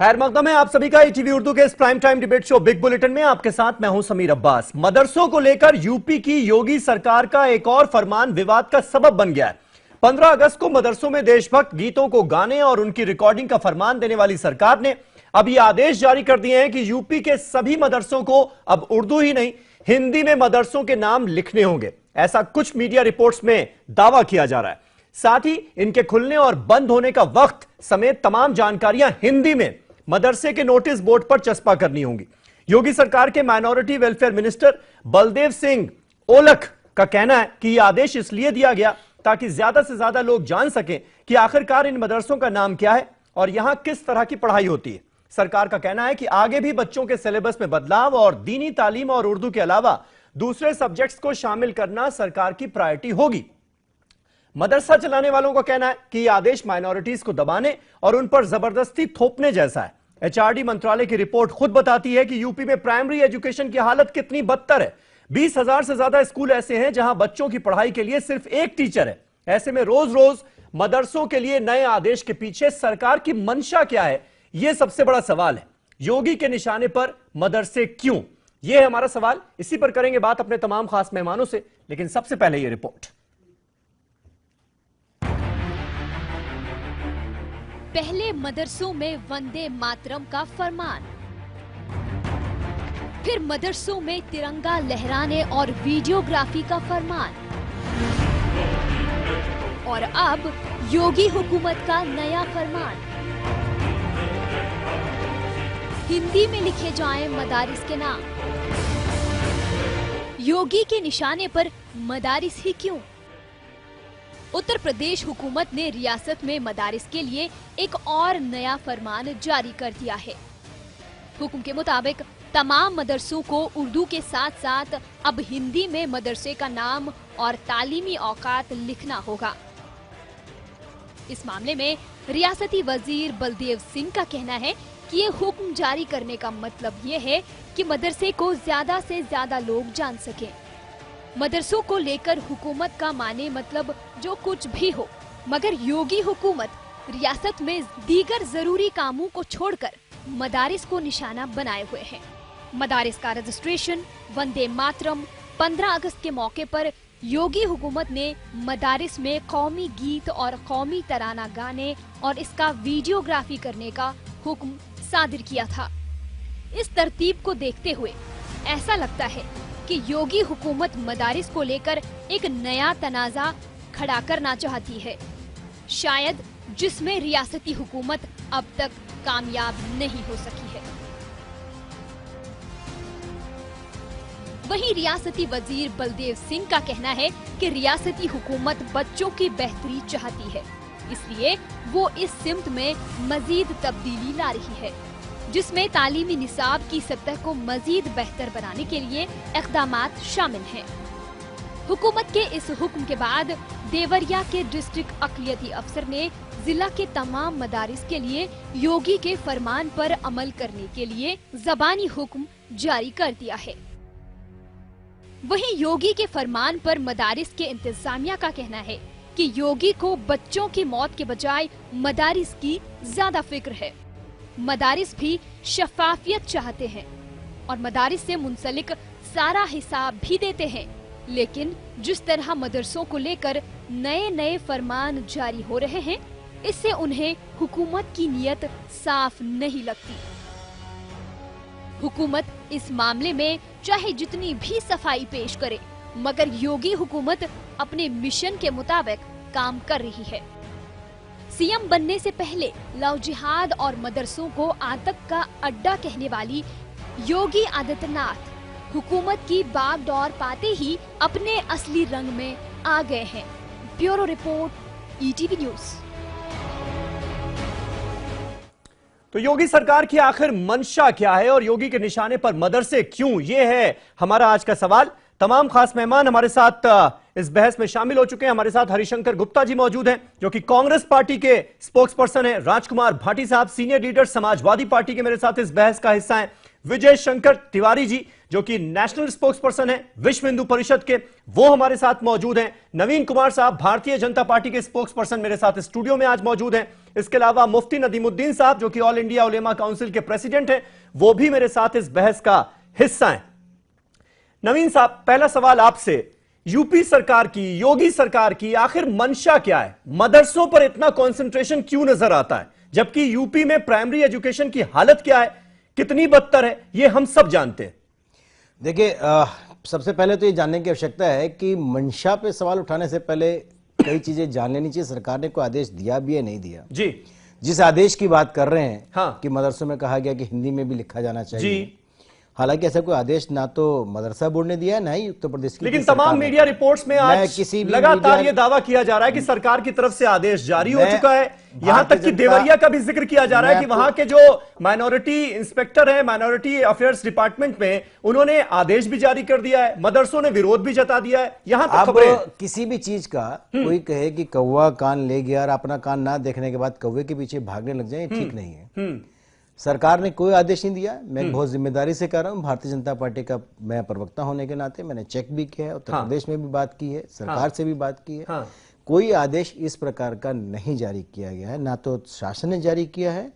खैर मकदम है आप सभी का ईटीवी उर्दू के इस prime time debate show big bulletin में आपके साथ मैं हूं समीर अब्बास। मदरसों को लेकर यूपी की योगी सरकार का एक और फरमान विवाद का सबब बन गया है। 15 अगस्त को मदरसों में देशभक्त गीतों को गाने और उनकी रिकॉर्डिंग का फरमान देने वाली सरकार ने अब ये आदेश जारी कर दिए हैं कि यूपी के सभी मदरसों को अब उर्दू ही नहीं हिंदी में मदरसों के नाम लिखने होंगे। ऐसा कुछ मीडिया रिपोर्ट्स में दावा किया जा रहा है। साथ ही इनके खुलने और बंद होने का वक्त समेत तमाम जानकारियां हिंदी में मदरसे के नोटिस बोर्ड पर चस्पा करनी होंगी। योगी सरकार के minority welfare minister Baldev Singh Aulakh का कहना है कि यह आदेश इसलिए दिया गया ताकि ज्यादा से ज्यादा लोग जान सकें कि आखिरकार इन मदरसों का नाम क्या है और यहां किस तरह की पढ़ाई होती है। सरकार का कहना है कि आगे भी बच्चों के सिलेबस में बदलाव और दीनी तालीम और उर्दू के अलावा दूसरे सब्जेक्ट्स को शामिल करना सरकार की प्रायोरिटी होगी। मदरसा चलाने वालों का कहना है कि यह आदेश माइनॉरिटीज को दबाने और उन पर जबरदस्ती थोपने जैसा है। एचआरडी मंत्रालय की रिपोर्ट खुद बताती है कि यूपी में प्राइमरी एजुकेशन की हालत कितनी बदतर है। 20,000 से ज्यादा स्कूल ऐसे हैं जहां बच्चों की पढ़ाई के लिए सिर्फ एक टीचर है। ऐसे में रोज रोज मदरसों के लिए नए आदेश के पीछे सरकार की मंशा क्या है, यह सबसे बड़ा सवाल है। योगी के निशाने पर मदरसे क्यों, यह है हमारा सवाल। इसी पर करेंगे बात अपने तमाम खास मेहमानों से, लेकिन सबसे पहले यह रिपोर्ट। पहले मदरसों में वंदे मातरम का फरमान, फिर मदरसों में तिरंगा लहराने और वीडियोग्राफी का फरमान, और अब योगी हुकूमत का नया फरमान, हिंदी में लिखे जाएं मदारिस के नाम। योगी के निशाने पर मदारिस ही क्यों? उत्तर प्रदेश हुकूमत ने रियासत में मदारिस के लिए एक और नया फरमान जारी कर दिया है। हुक्म के मुताबिक तमाम मदरसों को उर्दू के साथ साथ अब हिंदी में मदरसे का नाम और तालीमी औकात लिखना होगा। इस मामले में रियासती वजीर बलदेव सिंह का कहना है कि ये हुक्म जारी करने का मतलब ये है कि मदरसे को ज्यादा से ज्यादा लोग जान सकें। मदरसों को लेकर हुकूमत का माने मतलब जो कुछ भी हो, मगर योगी हुकूमत रियासत में दीगर जरूरी कामों को छोड़कर मदारिस को निशाना बनाए हुए है। मदारिस का रजिस्ट्रेशन, वंदे मातरम, 15 अगस्त के मौके पर योगी हुकूमत ने मदारिस में कौमी गीत और कौमी तराना गाने और इसका वीडियोग्राफी करने का हुक्म सादिर किया था। इस तरतीब को देखते हुए ऐसा लगता है कि योगी हुकूमत मदारिस को लेकर एक नया तनाजा खड़ा करना चाहती है, शायद जिसमें रियासती हुकूमत अब तक कामयाब नहीं हो सकी है। वहीं रियासती वजीर बलदेव सिंह का कहना है कि रियासती हुकूमत बच्चों की बेहतरी चाहती है, इसलिए वो इस सिमत में मजीद तब्दीली ला रही है, जिसमें तालीमी निसाब की सतह को मजीद बेहतर बनाने के लिए इक़दामात शामिल हैं। हुकूमत के इस हुक्म के बाद देवरिया के डिस्ट्रिक्ट अक़लियती अफसर ने जिला के तमाम मदारिस के लिए योगी के फरमान पर अमल करने के लिए ज़बानी हुक्म जारी कर दिया है। वहीं योगी के फरमान पर मदारिस के इंतजामिया का कहना है कि योगी को बच्चों की मौत के बजाय मदारिस की ज्यादा फिक्र है। मदारिस भी शफाफियत चाहते हैं और मदारिस से मुंसलिक सारा हिसाब भी देते हैं, लेकिन जिस तरह मदरसों को लेकर नए नए फरमान जारी हो रहे हैं, इससे उन्हें हुकूमत की नीयत साफ नहीं लगती। हुकूमत इस मामले में चाहे जितनी भी सफाई पेश करे, मगर योगी हुकूमत अपने मिशन के मुताबिक काम कर रही है। सीएम बनने से पहले लव जिहाद और मदरसों को आतंक का अड्डा कहने वाली योगी आदित्यनाथ हुकूमत की बागडोर पाते ही अपने असली रंग में आ गए हैं। Bureau report, ETV news. तो योगी सरकार की आखिर मंशा क्या है और योगी के निशाने पर मदरसे क्यों, ये है हमारा आज का सवाल। तमाम खास मेहमान हमारे साथ इस बहस में शामिल हो चुके हैं। हमारे साथ हरिशंकर गुप्ता जी मौजूद हैं, जो कि कांग्रेस पार्टी के स्पोक्स पर्सन हैं। राजकुमार भाटी साहब सीनियर लीडर समाजवादी पार्टी के मेरे साथ इस बहस का हिस्सा हैं। विजय शंकर तिवारी जी, जो कि नेशनल स्पोक्स पर्सन है विश्व हिंदू परिषद के, वो हमारे साथ मौजूद हैं। नवीन कुमार साहब, भारतीय जनता पार्टी के स्पोक्स पर्सन, मेरे साथ स्टूडियो में आज मौजूद हैं। इसके अलावा मुफ्ती नदीमुद्दीन साहब, जो कि ऑल इंडिया उलेमा काउंसिल के प्रेसिडेंट हैं, वो भी मेरे साथ इस बहस का हिस्सा हैं। नवीन साहब, पहला सवाल आपसे, यूपी सरकार की, योगी सरकार की आखिर मंशा क्या है? मदरसों पर इतना कंसंट्रेशन क्यों नजर आता है, जबकि यूपी में प्राइमरी एजुकेशन की हालत क्या है, कितनी बदतर है, यह हम सब जानते हैं। देखिए, सबसे पहले तो ये जानने की आवश्यकता है कि मंशा पे सवाल उठाने से पहले कई चीजें जान लेनी चाहिए। सरकार ने कोई आदेश दिया भी है, नहीं दिया जी। जिस आदेश की बात कर रहे हैं, हाँ। कि मदरसों में कहा गया कि हिंदी में भी लिखा जाना चाहिए जी। हालांकि ऐसा कोई आदेश ना तो मदरसा बोर्ड ने दिया है, ना ही उत्तर प्रदेश की लेकिन सरकार तमाम ने। मीडिया रिपोर्ट्स में आज किसी भी लगातार मीडिया- ये दावा किया जा रहा है कि सरकार की तरफ से आदेश जारी हो मैं चुका है। यहां भारतीय तक कि जनता- देवरिया का भी जिक्र किया जा रहा है कि मैं वहां के जो माइनॉरिटी इंस्पेक्टर है, माइनॉरिटी अफेयर्स डिपार्टमेंट में, उन्होंने आदेश भी जारी कर दिया है, मदरसों ने विरोध भी जता दिया है। यहां तक अब खबरें। किसी भी चीज का कोई कहे कि कौवा कान ले गया और अपना कान ना देखने के बाद कौवे के पीछे भागने लग जाए, ये ठीक नहीं है। सरकार ने कोई आदेश नहीं दिया। मैं बहुत जिम्मेदारी से कह रहा हूं, भारतीय जनता पार्टी का मैं प्रवक्ता होने के नाते मैंने चेक भी किया है, उत्तर प्रदेश में भी बात की है, सरकार से भी बात की है। हाँ। कोई आदेश इस प्रकार का नहीं जारी किया गया है, ना तो शासन ने जारी किया है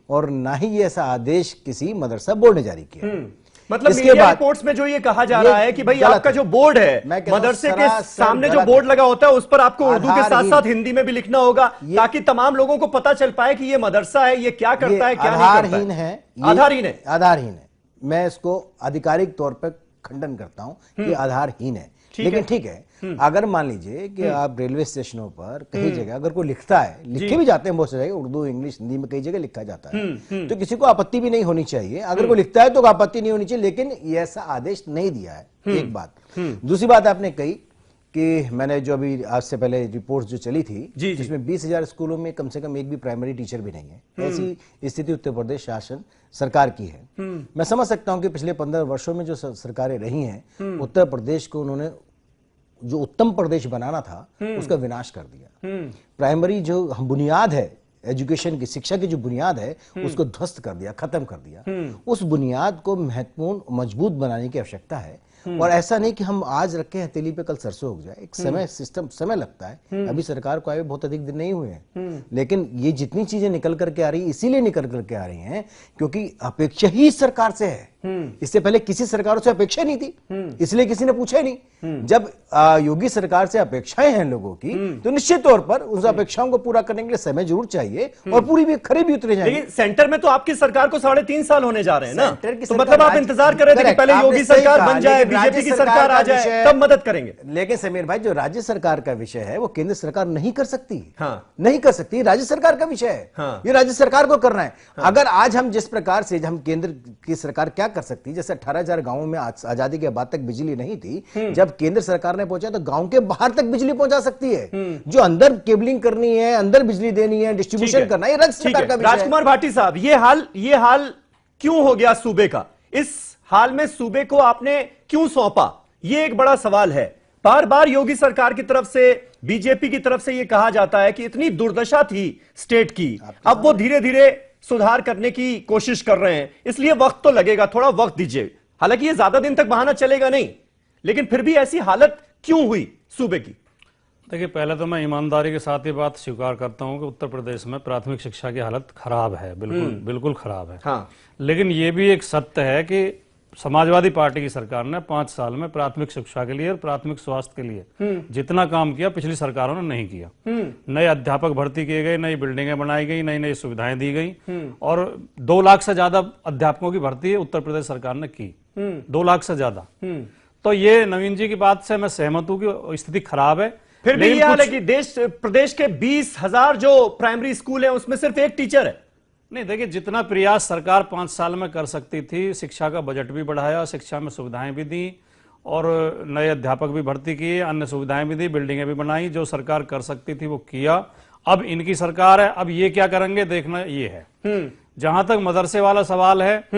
और ना ही ये ऐसा आदेश किसी मदरसा बोर्ड ने जारी किया है। मतलब इसके मीडिया बाद- रिपोर्ट्स में जो ये कहा जा ये रहा है कि भाई गलत आपका है। जो बोर्ड है, मैं कहता हूं मदरसे के सरासर सामने जो गलत बोर्ड है। लगा होता है उस पर आपको उर्दू के साथ आधारहीन। साथ हिंदी में भी लिखना होगा, ताकि तमाम लोगों को पता चल पाए कि ये मदरसा है, ये क्या करता है, क्या नहीं करता आधारहीन है। आधारहीन है। आधारहीन है। मैं इसको आधिकारिक तौर पर खंडन करता हूं कि आधारहीन है। लेकिन ठीक है, अगर मान लीजिए कि आप रेलवे स्टेशनों पर कई जगह अगर कोई लिखता है, लिखे भी जाते हैं बहुत सारी जगह, उर्दू इंग्लिश हिंदी में कई जगह लिखा जाता है, तो किसी को आपत्ति भी नहीं होनी चाहिए। अगर कोई लिखता है तो आपत्ति नहीं होनी चाहिए, लेकिन ये ऐसा आदेश नहीं दिया है। एक बात। दूसरी बात आपने कही कि मैंने जो अभी आज से पहले रिपोर्ट जो चली थी, जी। जिसमें 20,000 स्कूलों में कम से कम एक भी प्राइमरी टीचर भी नहीं है। ऐसी स्थिति उत्तर प्रदेश शासन सरकार की है। मैं समझ सकता हूं कि पिछले 15 वर्षों में जो सरकारें रही हैं, उत्तर प्रदेश को उन्होंने जो उत्तम प्रदेश बनाना था उसका विनाश कर दिया। प्राइमरी जो बुनियाद है एजुकेशन की, शिक्षा की जो बुनियाद है, उसको ध्वस्त कर दिया, खत्म कर दिया। उस बुनियाद को महत्वपूर्ण मजबूत बनाने की आवश्यकता है। और ऐसा नहीं कि हम आज रखे हथेली पे कल सरसों उग जाए। एक समय सिस्टम समय लगता है। अभी सरकार को आए बहुत अधिक दिन नहीं हुए हैं, लेकिन ये जितनी चीजें निकल करके आ रही, इसीलिए निकल करके आ रही हैं क्योंकि अपेक्षा ही सरकार से है। इससे पहले किसी सरकारों से अपेक्षा नहीं थी, इसलिए किसी ने पूछा ही नहीं। जब योगी सरकार से अपेक्षाएं हैं लोगों की, तो निश्चित तौर पर उस अपेक्षाओं को पूरा करने के लिए समय जरूर चाहिए और पूरी भी खरे भी उतरे जाएंगे। लेकिन सेंटर में तो आपकी सरकार को 3.5 साल होने जा रहे हैं ना, सेंटर की तो सरकार मतलब आप राज्य- इंतजार कर रहे थे कि पहले आपने योगी सही सरकार कहा, बन जाए, लेकिन बीजेपी राज्य की सरकार आ का जाए, विषय- तब मदद करेंगे। लेकिन समीर भाई, जो राज्य सरकार का विषय है वो केंद्र सरकार नहीं कर सकती। हाँ। नहीं कर सकती, राज्य सरकार का विषय है। हाँ। ये राज्य सरकार को करना है। अगर आज हम जिस प्रकार से हम केंद्र की सरकार क्या कर सकती है, जैसे 18,000 गांवों में आजादी के बाद तक बिजली नहीं थी, जब केंद्र सरकार ने पहुंचा तो गांव के बाहर तक बिजली पहुंचा सकती है। जो अंदर केबलिंग करनी है, अंदर बिजली देनी है, डिस्ट्रीब्यूशन करना है, ये राज्य ठीक सरकार है। का विषय है। राजकुमार भाटी साहब, ये हाल क्यों हो गया सूबे का? इस हाल में सूबे को आपने क्यों सौंपा? ये एक बड़ा सवाल है। बार बार योगी सरकार की तरफ से, बीजेपी की तरफ से यह कहा जाता है कि इतनी दुर्दशा थी स्टेट की, अब वो धीरे धीरे सुधार करने की कोशिश कर रहे हैं, इसलिए वक्त तो लगेगा, थोड़ा वक्त दीजिए। हालांकि ये ज्यादा दिन तक बहाना चलेगा नहीं, लेकिन फिर भी ऐसी हालत क्यों हुई सूबे की? देखिए, पहले तो मैं ईमानदारी के साथ ये बात स्वीकार करता हूं कि उत्तर प्रदेश में प्राथमिक शिक्षा की हालत खराब है, बिल्कुल खराब है। हाँ। लेकिन ये भी एक सत्य है कि समाजवादी पार्टी की सरकार ने 5 साल में प्राथमिक शिक्षा के लिए और प्राथमिक स्वास्थ्य के लिए जितना काम किया, पिछली सरकारों ने नहीं किया। नए अध्यापक भर्ती किए गए, नई बिल्डिंगें बनाई गई, नई नई सुविधाएं दी गई और 2 लाख से ज्यादा अध्यापकों की भर्ती उत्तर प्रदेश सरकार ने की। 2 लाख से ज्यादा। तो ये नवीन जी की बात से मैं सहमत हूं कि स्थिति खराब है। फिर भी ये हाल है कि प्रदेश के 20,000 जो प्राइमरी स्कूल है उसमें सिर्फ एक टीचर है। नहीं, देखिए, जितना प्रयास सरकार 5 साल में कर सकती थी, शिक्षा का बजट भी बढ़ाया, शिक्षा में सुविधाएं भी दी और नए अध्यापक भी भर्ती किए, अन्य सुविधाएं भी दी, बिल्डिंगें भी बनाई। जो सरकार कर सकती थी वो किया। अब इनकी सरकार है, अब ये क्या करेंगे देखना ये है। जहां तक मदरसे वाला सवाल है,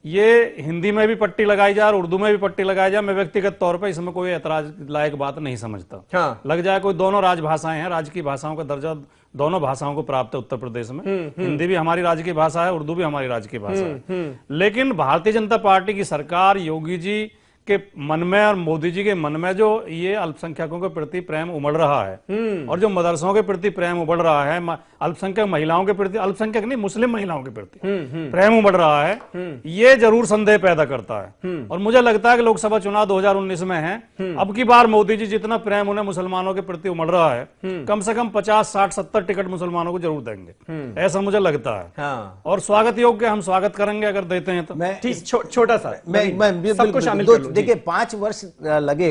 ये हिंदी में भी पट्टी लगाई जाए और उर्दू में भी पट्टी लगाई जाए, मैं व्यक्तिगत तौर पर इसमें कोई ऐतराज लायक बात नहीं समझता। हाँ। लग जाए कोई, दोनों राजभाषाएं हैं, राज्य की भाषाओं का दर्जा दोनों भाषाओं को प्राप्त है उत्तर प्रदेश में। हिंदी भी हमारी राज्य की भाषा है, उर्दू भी हमारी राज्य की भाषा है। लेकिन भारतीय जनता पार्टी की सरकार, योगी जी के मन में और मोदी जी के मन में जो ये अल्पसंख्यकों के प्रति प्रेम उमड़ रहा है और जो मदरसों के प्रति प्रेम उमड़ रहा है, अल्पसंख्यक महिलाओं के प्रति, अल्पसंख्यक नहीं मुस्लिम महिलाओं के प्रति प्रेम उमड़ रहा है, ये जरूर संदेह पैदा करता है। और मुझे लगता है कि लोकसभा चुनाव 2019 में है, अब की बार मोदी जी जितना प्रेम उन्हें मुसलमानों के प्रति उमड़ रहा है, कम से कम 50, 60, 70 टिकट मुसलमानों को जरूर देंगे, ऐसा मुझे लगता है। हाँ। और स्वागत योग्य हम स्वागत करेंगे अगर देते हैं तो। मैं छोटा सा मैं सबको शामिल कर लो। देखिए 5 वर्ष लगे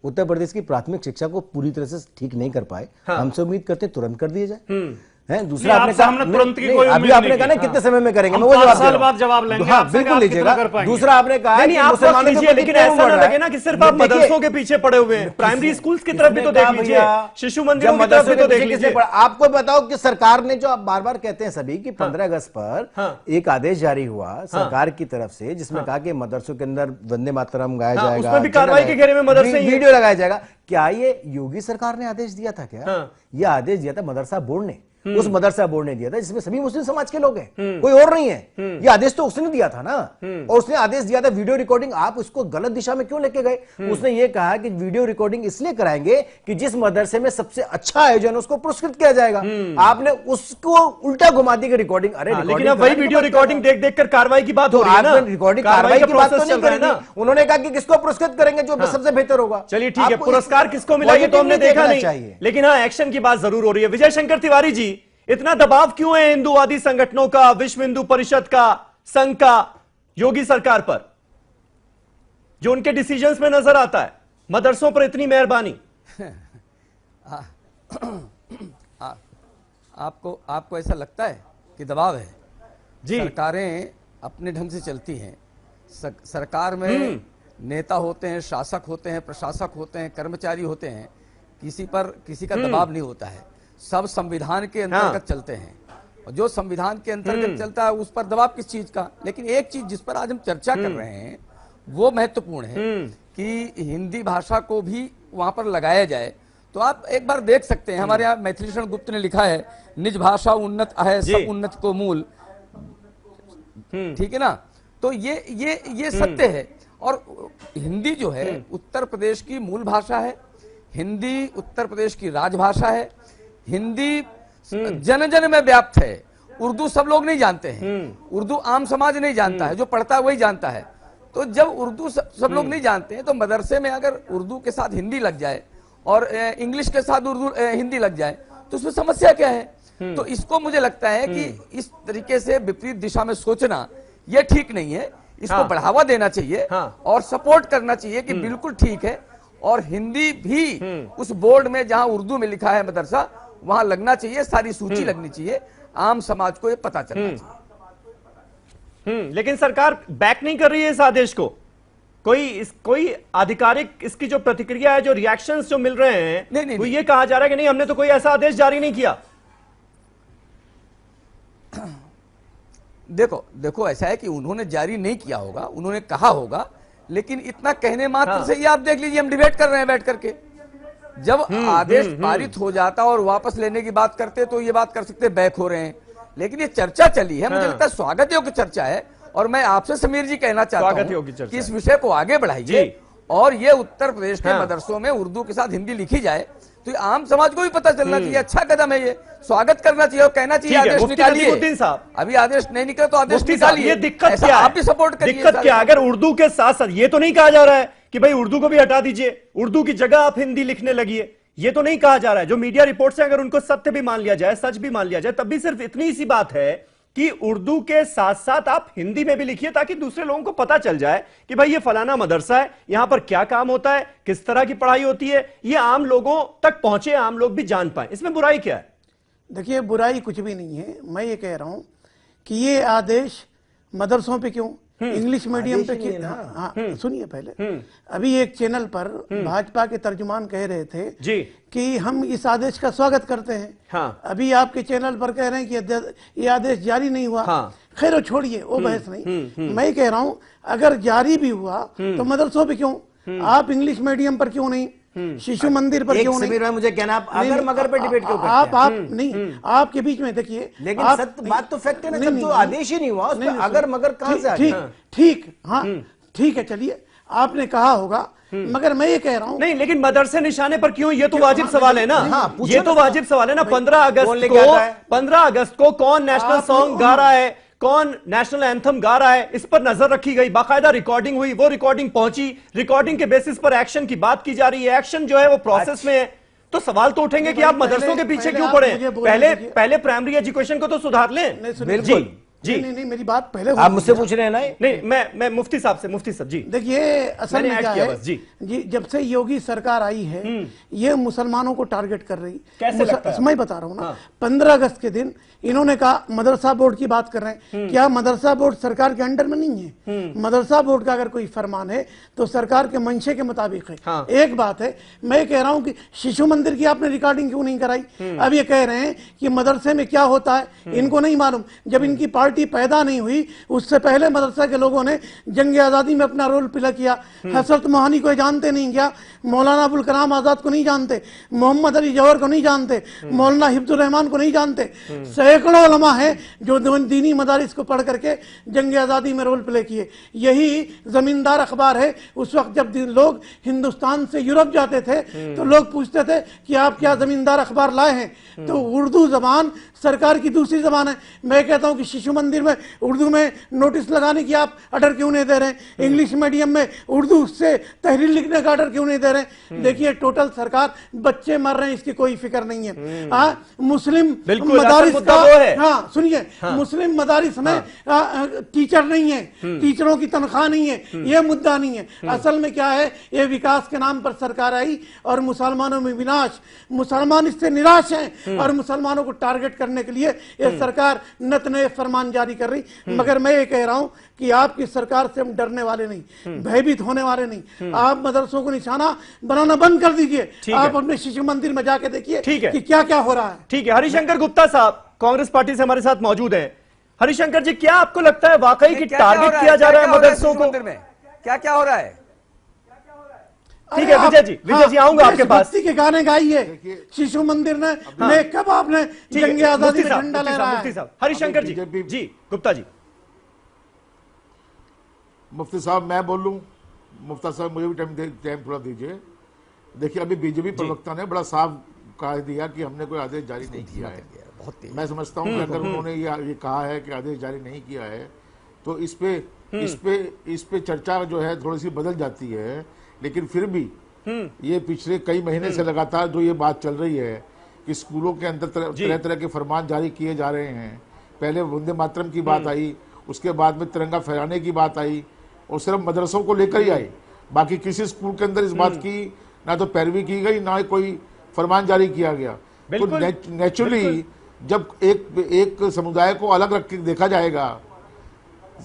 उत्तर प्रदेश की प्राथमिक शिक्षा को पूरी तरह से ठीक नहीं कर पाए। हमसे उम्मीद करते तुरंत कर दिए जाए। हैं दूसरा आपने कहा तुरंत की कोई अभी आपने कहा ना कितने समय में करेंगे, मैं वो जवाब साल बाद जवाब लेंगे। हाँ बिल्कुल लीजिएगा। दूसरा आपने कहा नहीं आप वक्त लीजिए, लेकिन ऐसा ना लगे ना कि सिर्फ आप मदरसों के पीछे पड़े हुए हैं। प्राइमरी स्कूल्स की तरफ भी तो देख लीजिए, शिशु मंदिरों की तरफ भी तो देख लीजिए। आपको बताओ कि सरकार ने जो आप बार बार कहते हैं सभी कि 15 अगस्त पर एक आदेश जारी हुआ सरकार की तरफ से, जिसमें कहा कि मदरसों के अंदर वंदे मातरम गाया जाएगा, उसमें भी कार्रवाई के घेरे में मदरसे वीडियो लगाया जाएगा। क्या ये योगी सरकार ने आदेश दिया था? क्या ये आदेश दिया था मदरसा बोर्ड ने? उस मदरसा बोर्ड ने दिया था जिसमें सभी मुस्लिम समाज के लोग हैं, कोई और नहीं है। ये आदेश तो उसने दिया था ना, और उसने आदेश दिया था वीडियो रिकॉर्डिंग। आप उसको गलत दिशा में क्यों लेके गए? उसने ये कहा कि वीडियो रिकॉर्डिंग इसलिए कराएंगे कि जिस मदरसे में सबसे अच्छा आयोजन उसको पुरस्कृत किया जाएगा। आपने उसको उल्टा घुमा दी रिकॉर्डिंग। अरे लेकिन अब वही वीडियो रिकॉर्डिंग देख देख कर कार्रवाई की बात हो रही है ना, रिकॉर्डिंग कार्रवाई की बात तो नहीं करेंगे। उन्होंने कहा कि किसको पुरस्कृत करेंगे जो सबसे बेहतर होगा। चलिए ठीक है, पुरस्कार किसको मिला ये तो हमने देखा नहीं, लेकिन हाँ एक्शन की बात जरूर हो रही है। विजय शंकर तिवारी जी, इतना दबाव क्यों है हिंदूवादी संगठनों का, विश्व हिंदू परिषद का, संघ का योगी सरकार पर, जो उनके डिसीजंस में नजर आता है? मदरसों पर इतनी मेहरबानी। आपको ऐसा लगता है कि दबाव है? जी, सरकारें अपने ढंग से चलती हैं। सरकार में नेता होते हैं, शासक होते हैं, प्रशासक होते हैं, कर्मचारी होते हैं, किसी का दबाव नहीं होता है। सब संविधान के अंतर्गत चलते हैं, और जो संविधान के अंतर्गत चलता है उस पर दबाव किस चीज का? लेकिन एक चीज जिस पर आज हम चर्चा कर रहे हैं वो महत्वपूर्ण है कि हिंदी भाषा को भी वहां पर लगाया जाए। तो आप एक बार देख सकते हैं, हमारे यहाँ मैथिलीशरण गुप्त ने लिखा है, निज भाषा उन्नत है सब उन्नत को मूल, ठीक है ना? तो ये सत्य है। और हिंदी जो है उत्तर प्रदेश की मूल भाषा है, हिंदी उत्तर प्रदेश की राजभाषा है, हिंदी जन जन में व्याप्त है। उर्दू सब लोग नहीं जानते हैं, उर्दू आम समाज नहीं जानता है, जो पढ़ता है वही जानता है। तो जब उर्दू सब लोग नहीं जानते हैं, तो मदरसे में अगर उर्दू के साथ हिंदी लग जाए और इंग्लिश के साथ हिंदी लग जाए तो उसमें समस्या क्या है? तो इसको मुझे लगता है कि इस तरीके से विपरीत दिशा में सोचना ये ठीक नहीं है। इसको बढ़ावा देना चाहिए और सपोर्ट करना चाहिए कि बिल्कुल ठीक है, और हिंदी भी उस बोर्ड में जहां उर्दू में लिखा है मदरसा वहां लगना चाहिए, सारी सूची लगनी चाहिए, आम समाज को ये पता चलना चाहिए। लेकिन सरकार बैक नहीं कर रही है इस आदेश को। कोई आधिकारिक इसकी जो प्रतिक्रिया है, जो रिएक्शंस जो मिल रहे हैं, नहीं, वो ये कहा जा रहा है कि नहीं हमने तो कोई ऐसा आदेश जारी नहीं किया। देखो ऐसा है कि उन्होंने जारी नहीं किया होगा, उन्होंने कहा होगा, लेकिन इतना कहने मात्र से ये आप देख लीजिए, हम डिबेट कर रहे हैं बैठ करके। जब आदेश पारित हो जाता और वापस लेने की बात करते तो ये बात कर सकते बैक हो रहे हैं, लेकिन ये चर्चा चली है, मुझे लगता है स्वागत योग्य चर्चा है। और मैं आपसे समीर जी कहना चाहता हूं कि इस विषय को आगे बढ़ाइए और ये उत्तर प्रदेश के मदरसों में उर्दू के साथ हिंदी लिखी जाए तो आम समाज को भी पता चलना चाहिए। अच्छा कदम है ये, स्वागत करना चाहिए और कहना चाहिए आदेश निकालिए। अभी आदेश नहीं निकला तो आदेश निकालिए। ये दिक्कत क्या है? आप भी सपोर्ट करिए। दिक्कत क्या? अगर उर्दू के साथ साथ ये तो नहीं कहा जा रहा है कि भाई उर्दू को भी हटा दीजिए, उर्दू की जगह आप हिंदी लिखने लगिए, ये तो नहीं कहा जा रहा है। जो मीडिया रिपोर्ट्स हैं अगर उनको सत्य भी मान लिया जाए, सच भी मान लिया जाए, तब भी सिर्फ इतनी सी बात है कि उर्दू के साथ साथ आप हिंदी में भी लिखिए, ताकि दूसरे लोगों को पता चल जाए कि भाई ये फलाना मदरसा है, यहां पर क्या काम होता है, किस तरह की पढ़ाई होती है, ये आम लोगों तक पहुंचे, आम लोग भी जान पाए। इसमें बुराई क्या है? देखिए बुराई कुछ भी नहीं है। मैं ये कह रहा हूं कि ये आदेश मदरसों पे क्यों, इंग्लिश मीडियम पे आदेश ही नहीं है ना। हाँ सुनिए पहले, अभी एक चैनल पर भाजपा के तर्जुमान कह रहे थे जी कि हम इस आदेश का स्वागत करते हैं। हाँ। अभी आपके चैनल पर कह रहे हैं कि ये आदेश जारी नहीं हुआ। हाँ। खैर वो छोड़िए, वो बहस नहीं। मैं कह रहा हूं अगर जारी भी हुआ तो मदरसों पे क्यों, आप इंग्लिश मीडियम पर क्यों नहीं, शिशु मंदिर पर एक क्यों नहीं? समीर भाई मुझे कहना, आप नहीं, अगर मगर पे डिबेट क्यों करते हैं? आप नहीं, आपके बीच में देखिए, लेकिन आप- सत्य बात तो फैक्ट है ना, नहीं, जब नहीं, तो नहीं, आदेश ही नहीं हुआ उस नहीं, पर नहीं, अगर मगर कहां से आ ठीक गया? ठीक हाँ ठीक है, चलिए आपने कहा होगा, मगर मैं ये कह रहा हूँ नहीं, लेकिन मदरसे निशाने पर क्यों, ये तो वाजिब सवाल है ना। हाँ, पूछो ये तो ना। वाजिब सवाल है ना। 15 कौन अगस्त लेके आता है? 15 अगस्त को कौन नेशनल आप सॉन्ग लोग- गा रहा है, कौन नेशनल एंथम गा रहा है, इस पर नजर रखी गई, बाकायदा रिकॉर्डिंग हुई, वो रिकॉर्डिंग पहुंची, रिकॉर्डिंग के बेसिस पर एक्शन की बात की जा रही है, एक्शन जो है वो प्रोसेस में है। तो सवाल तो उठेंगे कि आप मदरसों के पीछे पहले क्यों आप पड़े? मुझे बोलने पहले दीजिए। पहले प्राइमरी एजुकेशन को तो सुधार लें। नहीं, सुनिए, बिल्कुल। जी नहीं, मेरी बात पहले आप होनी मुझसे चाहिए। पूछ रहे हैं ना ये? नहीं, मैं मुफ्ती साहब से, मुफ्ती साहब जी देखिए असल मैंने में ऐड क्या किया है बस, जी। जी, जब से योगी सरकार आई है ये मुसलमानों को टारगेट कर रही। कैसे लगता है? मैं बता रहा हूँ ना, हाँ। 15 अगस्त के दिन इन्होंने कहा मदरसा बोर्ड की बात कर रहे हैं, क्या मदरसा बोर्ड सरकार के अंडर में नहीं है? मदरसा बोर्ड का अगर कोई फरमान है तो सरकार के मंशे के मुताबिक है। हाँ। एक बात है, मैं कह रहा हूं कि शिशु मंदिर की आपने रिकॉर्डिंग क्यों नहीं कराई? अब ये कह रहे हैं कि मदरसे में क्या होता है इनको नहीं मालूम। जब इनकी पार्टी पैदा नहीं हुई उससे पहले मदरसा के लोगों ने जंग आजादी में अपना रोल प्ले किया। हसरत मोहानी को जानते नहीं क्या? मौलाना अबुल कलाम आजाद को नहीं जानते? मोहम्मद अली जौहर को नहीं जानते? मौलाना हिफ्जुर रहमान को नहीं जानते? सैकड़ों उलमा है जो दीनी मदारिस को पढ़ करके जंग आजादी में रोल प्ले किए। यही जमींदार अखबार है। उस वक्त जब लोग हिंदुस्तान से यूरोप जाते थे तो लोग पूछते थे कि आप क्या जमींदार अखबार लाए हैं? तो उर्दू जबान सरकार की दूसरी जबान है। मैं कहता हूं कि शिशु मंदिर में उर्दू में नोटिस लगाने की आप ऑर्डर क्यों नहीं दे रहे हैं? इंग्लिश मीडियम में उर्दू से तहरीर लिखने का ऑर्डर क्यों नहीं दे रहे हैं? देखिए टोटल सरकार, बच्चे मर रहे हैं इसकी कोई फिक्र नहीं है। मुस्लिम बिल्कुल, मदारिस असल मुद्दा का वो है। हाँ सुनिए, मुस्लिम मदारिस में टीचर नहीं है, टीचरों की तनख्वाह नहीं है, ये मुद्दा नहीं है। असल में क्या है, ये विकास के नाम पर सरकार आई और मुसलमानों में विनाश, मुसलमान इससे निराश हैं और मुसलमानों को टारगेट करने के लिए ये सरकार नत नए फरमान जारी कर रही। मगर मैं ये कह रहा हूं कि आपकी सरकार से हम डरने वाले नहीं, भयभीत होने वाले नहीं। आप मदरसों को निशाना बनाना बंद कर दीजिए। ठीक है। आप अपने शिशु मंदिर में जाके देखिए ठीक है। कि क्या क्या हो रहा है। ठीक है। हरिशंकर गुप्ता साहब कांग्रेस पार्टी से हमारे साथ मौजूद हैं। हरिशंकर जी, क्या आपको लगता है वाकई कि टारगेट किया जा रहा है मदरसों को? क्या क्या हो रहा है? ठीक है विजय जी, विजय जी आऊंगा आपके पास। देशभक्ति के गाने गाइए शिशु मंदिर में कब आपने ठीक है, जंग आजादी मुफ्ती में साहब, झंडा मुफ्ती साहब, लहराया मुफ्ती है? साहब, हरिशंकर जी बीजेपी जी गुप्ता जी। मुफ्ती साहब मैं बोल लूं? मुफ्ता साहब मुझे भी टाइम थोड़ा दीजिए। देखिए अभी बीजेपी प्रवक्ता ने बड़ा साफ कह दिया कि हमने कोई आदेश जारी नहीं किया है। मैं समझता हूं कि अगर उन्होंने ये कहा है कि आदेश जारी नहीं किया है तो इस पे चर्चा जो है थोड़ी सी बदल जाती है। लेकिन फिर भी ये पिछले कई महीने से लगातार जो ये बात चल रही है कि स्कूलों के अंदर तरह तरह के फरमान जारी किए जा रहे हैं। पहले वंदे मातरम की बात आई, उसके बाद में तिरंगा फहराने की बात आई और सिर्फ मदरसों को लेकर ही आई। बाकी किसी स्कूल के अंदर इस बात की ना तो पैरवी की गई ना कोई फरमान जारी किया गया। तो नेचुरली जब एक समुदाय को अलग रख के देखा जाएगा,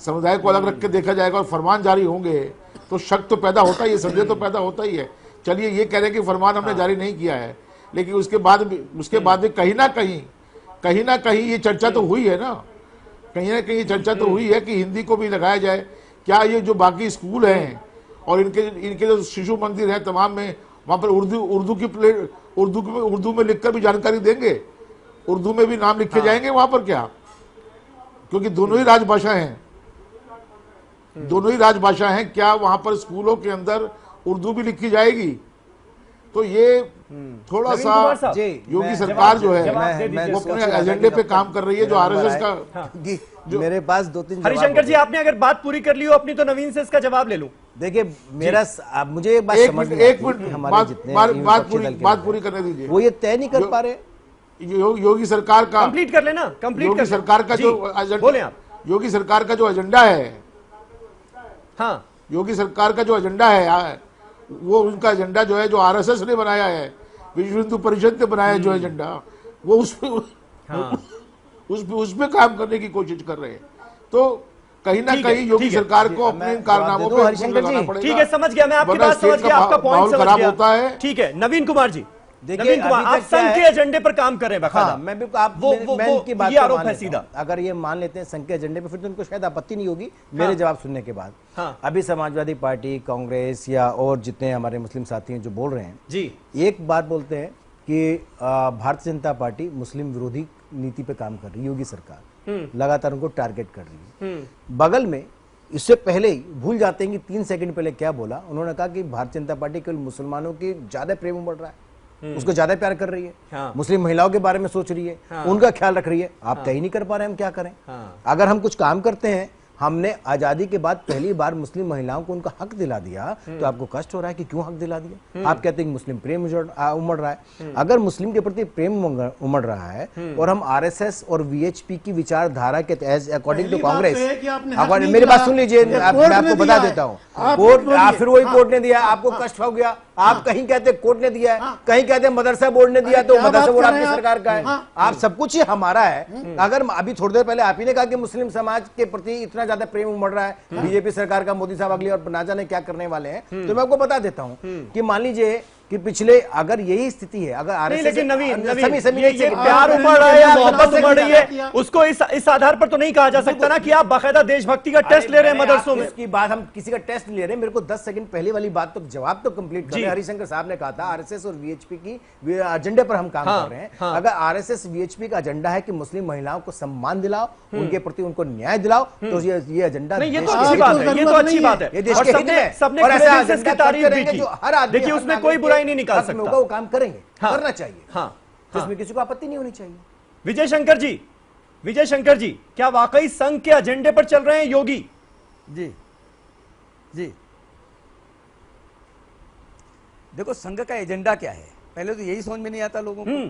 समुदाय को अलग रख के देखा जाएगा और फरमान जारी होंगे तो शक तो पैदा होता ही है, संदेह तो पैदा होता ही है। चलिए ये कह रहे हैं कि फरमान हमने जारी नहीं किया है, लेकिन उसके बाद भी कहीं ना कहीं ये चर्चा तो हुई है ना, कहीं ना कहीं चर्चा तो हुई है कि हिंदी को भी लगाया जाए। क्या ये जो बाकी स्कूल हैं और इनके जो शिशु मंदिर हैं तमाम में, वहाँ पर उर्दू में लिखकर भी जानकारी देंगे, उर्दू में भी नाम लिखे जाएंगे वहाँ पर? क्या, क्योंकि दोनों ही राजभाषा हैं, दोनों ही राजभाषा हैं, क्या वहाँ पर स्कूलों के अंदर उर्दू भी लिखी जाएगी? तो ये थोड़ा सा योगी सरकार जो है वो अपने एजेंडे पे काम कर रही है, जो आरएसएस का। मेरे पास दो तीन हरिशंकर जी, आपने अगर बात पूरी कर ली हो अपनी तो नवीन से इसका जवाब ले लूं। देखिए मुझे एक बात समझ में एक आती है कि मिनट हमारे जितने बात पूरी करने दीजिए। वो ये तय नहीं कर पा रहे। योगी सरकार का कंप्लीट कर लेना, कंप्लीट कर। योगी सरकार का जो बोले आप। योगी सरकार का जो एजेंडा है, हाँ, योगी सरकार का जो एजेंडा है वो उनका एजेंडा जो है, जो आरएसएस ने बनाया है, विश्व हिंदू परिषद ने बनाया है जो एजेंडा, वो उस पे काम करने की कोशिश कर रहे हैं। तो कहीं ना ठीक है, कहीं योगी ठीक है। सरकार को अपने इन कारनामों पे हरिशंकर लगाना जी। पड़ेगा। ठीक है, समझ गया मैं आपकी वरना बात, समझ स्टेट गया का आपका पॉइंट माहौल समझ खराब गया। होता है। ठीक है, नवीन कुमार जी, देखिए, नवीन कुमार, अभी आप तक क्या संघ के है? एजेंडे पर काम कर रहे हैं बकायदा। हाँ, मैं बिल्कुल आप वो मैं इनकी बात ये को आरोप मान है लेता सीधा। हूं। अगर ये मान लेते हैं संघ के एजेंडे पे, फिर तो उनको शायद आपत्ति नहीं होगी मेरे जवाब सुनने के बाद। हाँ। अभी समाजवादी पार्टी, कांग्रेस या और जितने हमारे मुस्लिम साथी हैं जो बोल रहे हैं, जी, एक बात बोलते हैं कि भारतीय जनता पार्टी मुस्लिम विरोधी नीति पे काम कर रही है, योगी सरकार लगातार उनको टारगेट कर रही है। बगल में इससे पहले ही भूल जाते हैं कि 3 सेकंड पहले क्या बोला उन्होंने, कहा कि भारतीय जनता पार्टी केवल मुसलमानों की ज्यादा प्रेम उमड़ रहा है, उसको ज्यादा प्यार कर रही है, हाँ। मुस्लिम महिलाओं के बारे में सोच रही है, हाँ। उनका ख्याल रख रही है। आप कहीं नहीं कर पा रहे, हम क्या करें? हाँ। अगर हम कुछ काम करते हैं, हमने आजादी के बाद पहली बार मुस्लिम महिलाओं को उनका हक दिला दिया, तो आपको कष्ट हो रहा है कि क्यों हक दिला दिया? आप कहते हैं कि मुस्लिम प्रेम उमड़ रहा है। अगर मुस्लिम के प्रति प्रेम उमड़ रहा है और हम आरएसएस और वीएचपी की विचारधारा के अकॉर्डिंग टू पहली बात कांग्रेस, तो है कि आपने हक नहीं मेरी बात दिया, सुन लीजिए, ये मैं कोर्ट आपको ने बता दिया है। देता हूँ। आप कोर्ट बोलिए। फिर वही हाँ। कोर्ट ने दिया, आपको कष्ट हो गया। आप कहीं कहते कोर्ट ने दिया है, हाँ। कहीं कहते मदरसा बोर्ड ने दिया, अरे तो क्या मदरसा बात बोर्ड कर रहे आपकी हैं सरकार का है। हाँ। आप सब कुछ ही हमारा है। अगर अभी थोड़ी देर पहले आप ही ने कहा कि मुस्लिम समाज के प्रति इतना ज्यादा प्रेम उमड़ रहा है, बीजेपी सरकार का, मोदी साहब अगली और ना जाने क्या करने वाले हैं, तो मैं आपको बता देता हूं कि मान लीजिए कि पिछले, अगर यही स्थिति है, अगर नहीं, आरएसएस लेकिन नवीन, समी ये प्यार उमड़ रहा है या मोहब्बत उमड़ रही है, उसको इस आधार पर तो नहीं कहा जा सकता ना कि आप बाकायदा देशभक्ति का टेस्ट ले रहे हैं मदरसों में। इसकी बात, हम किसी का टेस्ट नहीं ले रहे। मेरे को 10 सेकंड पहले वाली बात तो जवाब तो कंप्लीट कर। हरिशंकर साहब ने कहा था आरएसएस और वीएचपी की एजेंडे पर हम काम कर रहे हैं। अगर आरएसएस वीएचपी का एजेंडा है कि मुस्लिम महिलाओं को सम्मान दिलाओ, उनके प्रति उनको न्याय दिलाओ, तो ये एजेंडा नहीं, ये तो देश अच्छी के बात हित है, में ये तो अच्छी बात है। ये देश और के हित में सबने और ऐसा खुले दिल से एजेंडा इसकी तारीफ करते भी रहेंगे की। जो हर आदमी, देखिए, हर उसमें नागरिक कोई बुराई के नहीं निकाल हक में सकता। होगा, वो काम करेंगे, हाँ। करना चाहिए। हाँ, तो इसमें किसी को आपत्ति नहीं होनी चाहिए। विजय शंकर जी, क्या वाकई संघ के एजेंडे पर चल रहे हैं योगी? जी जी, देखो संघ का एजेंडा क्या है, पहले तो यही समझ में नहीं आता लोगों को।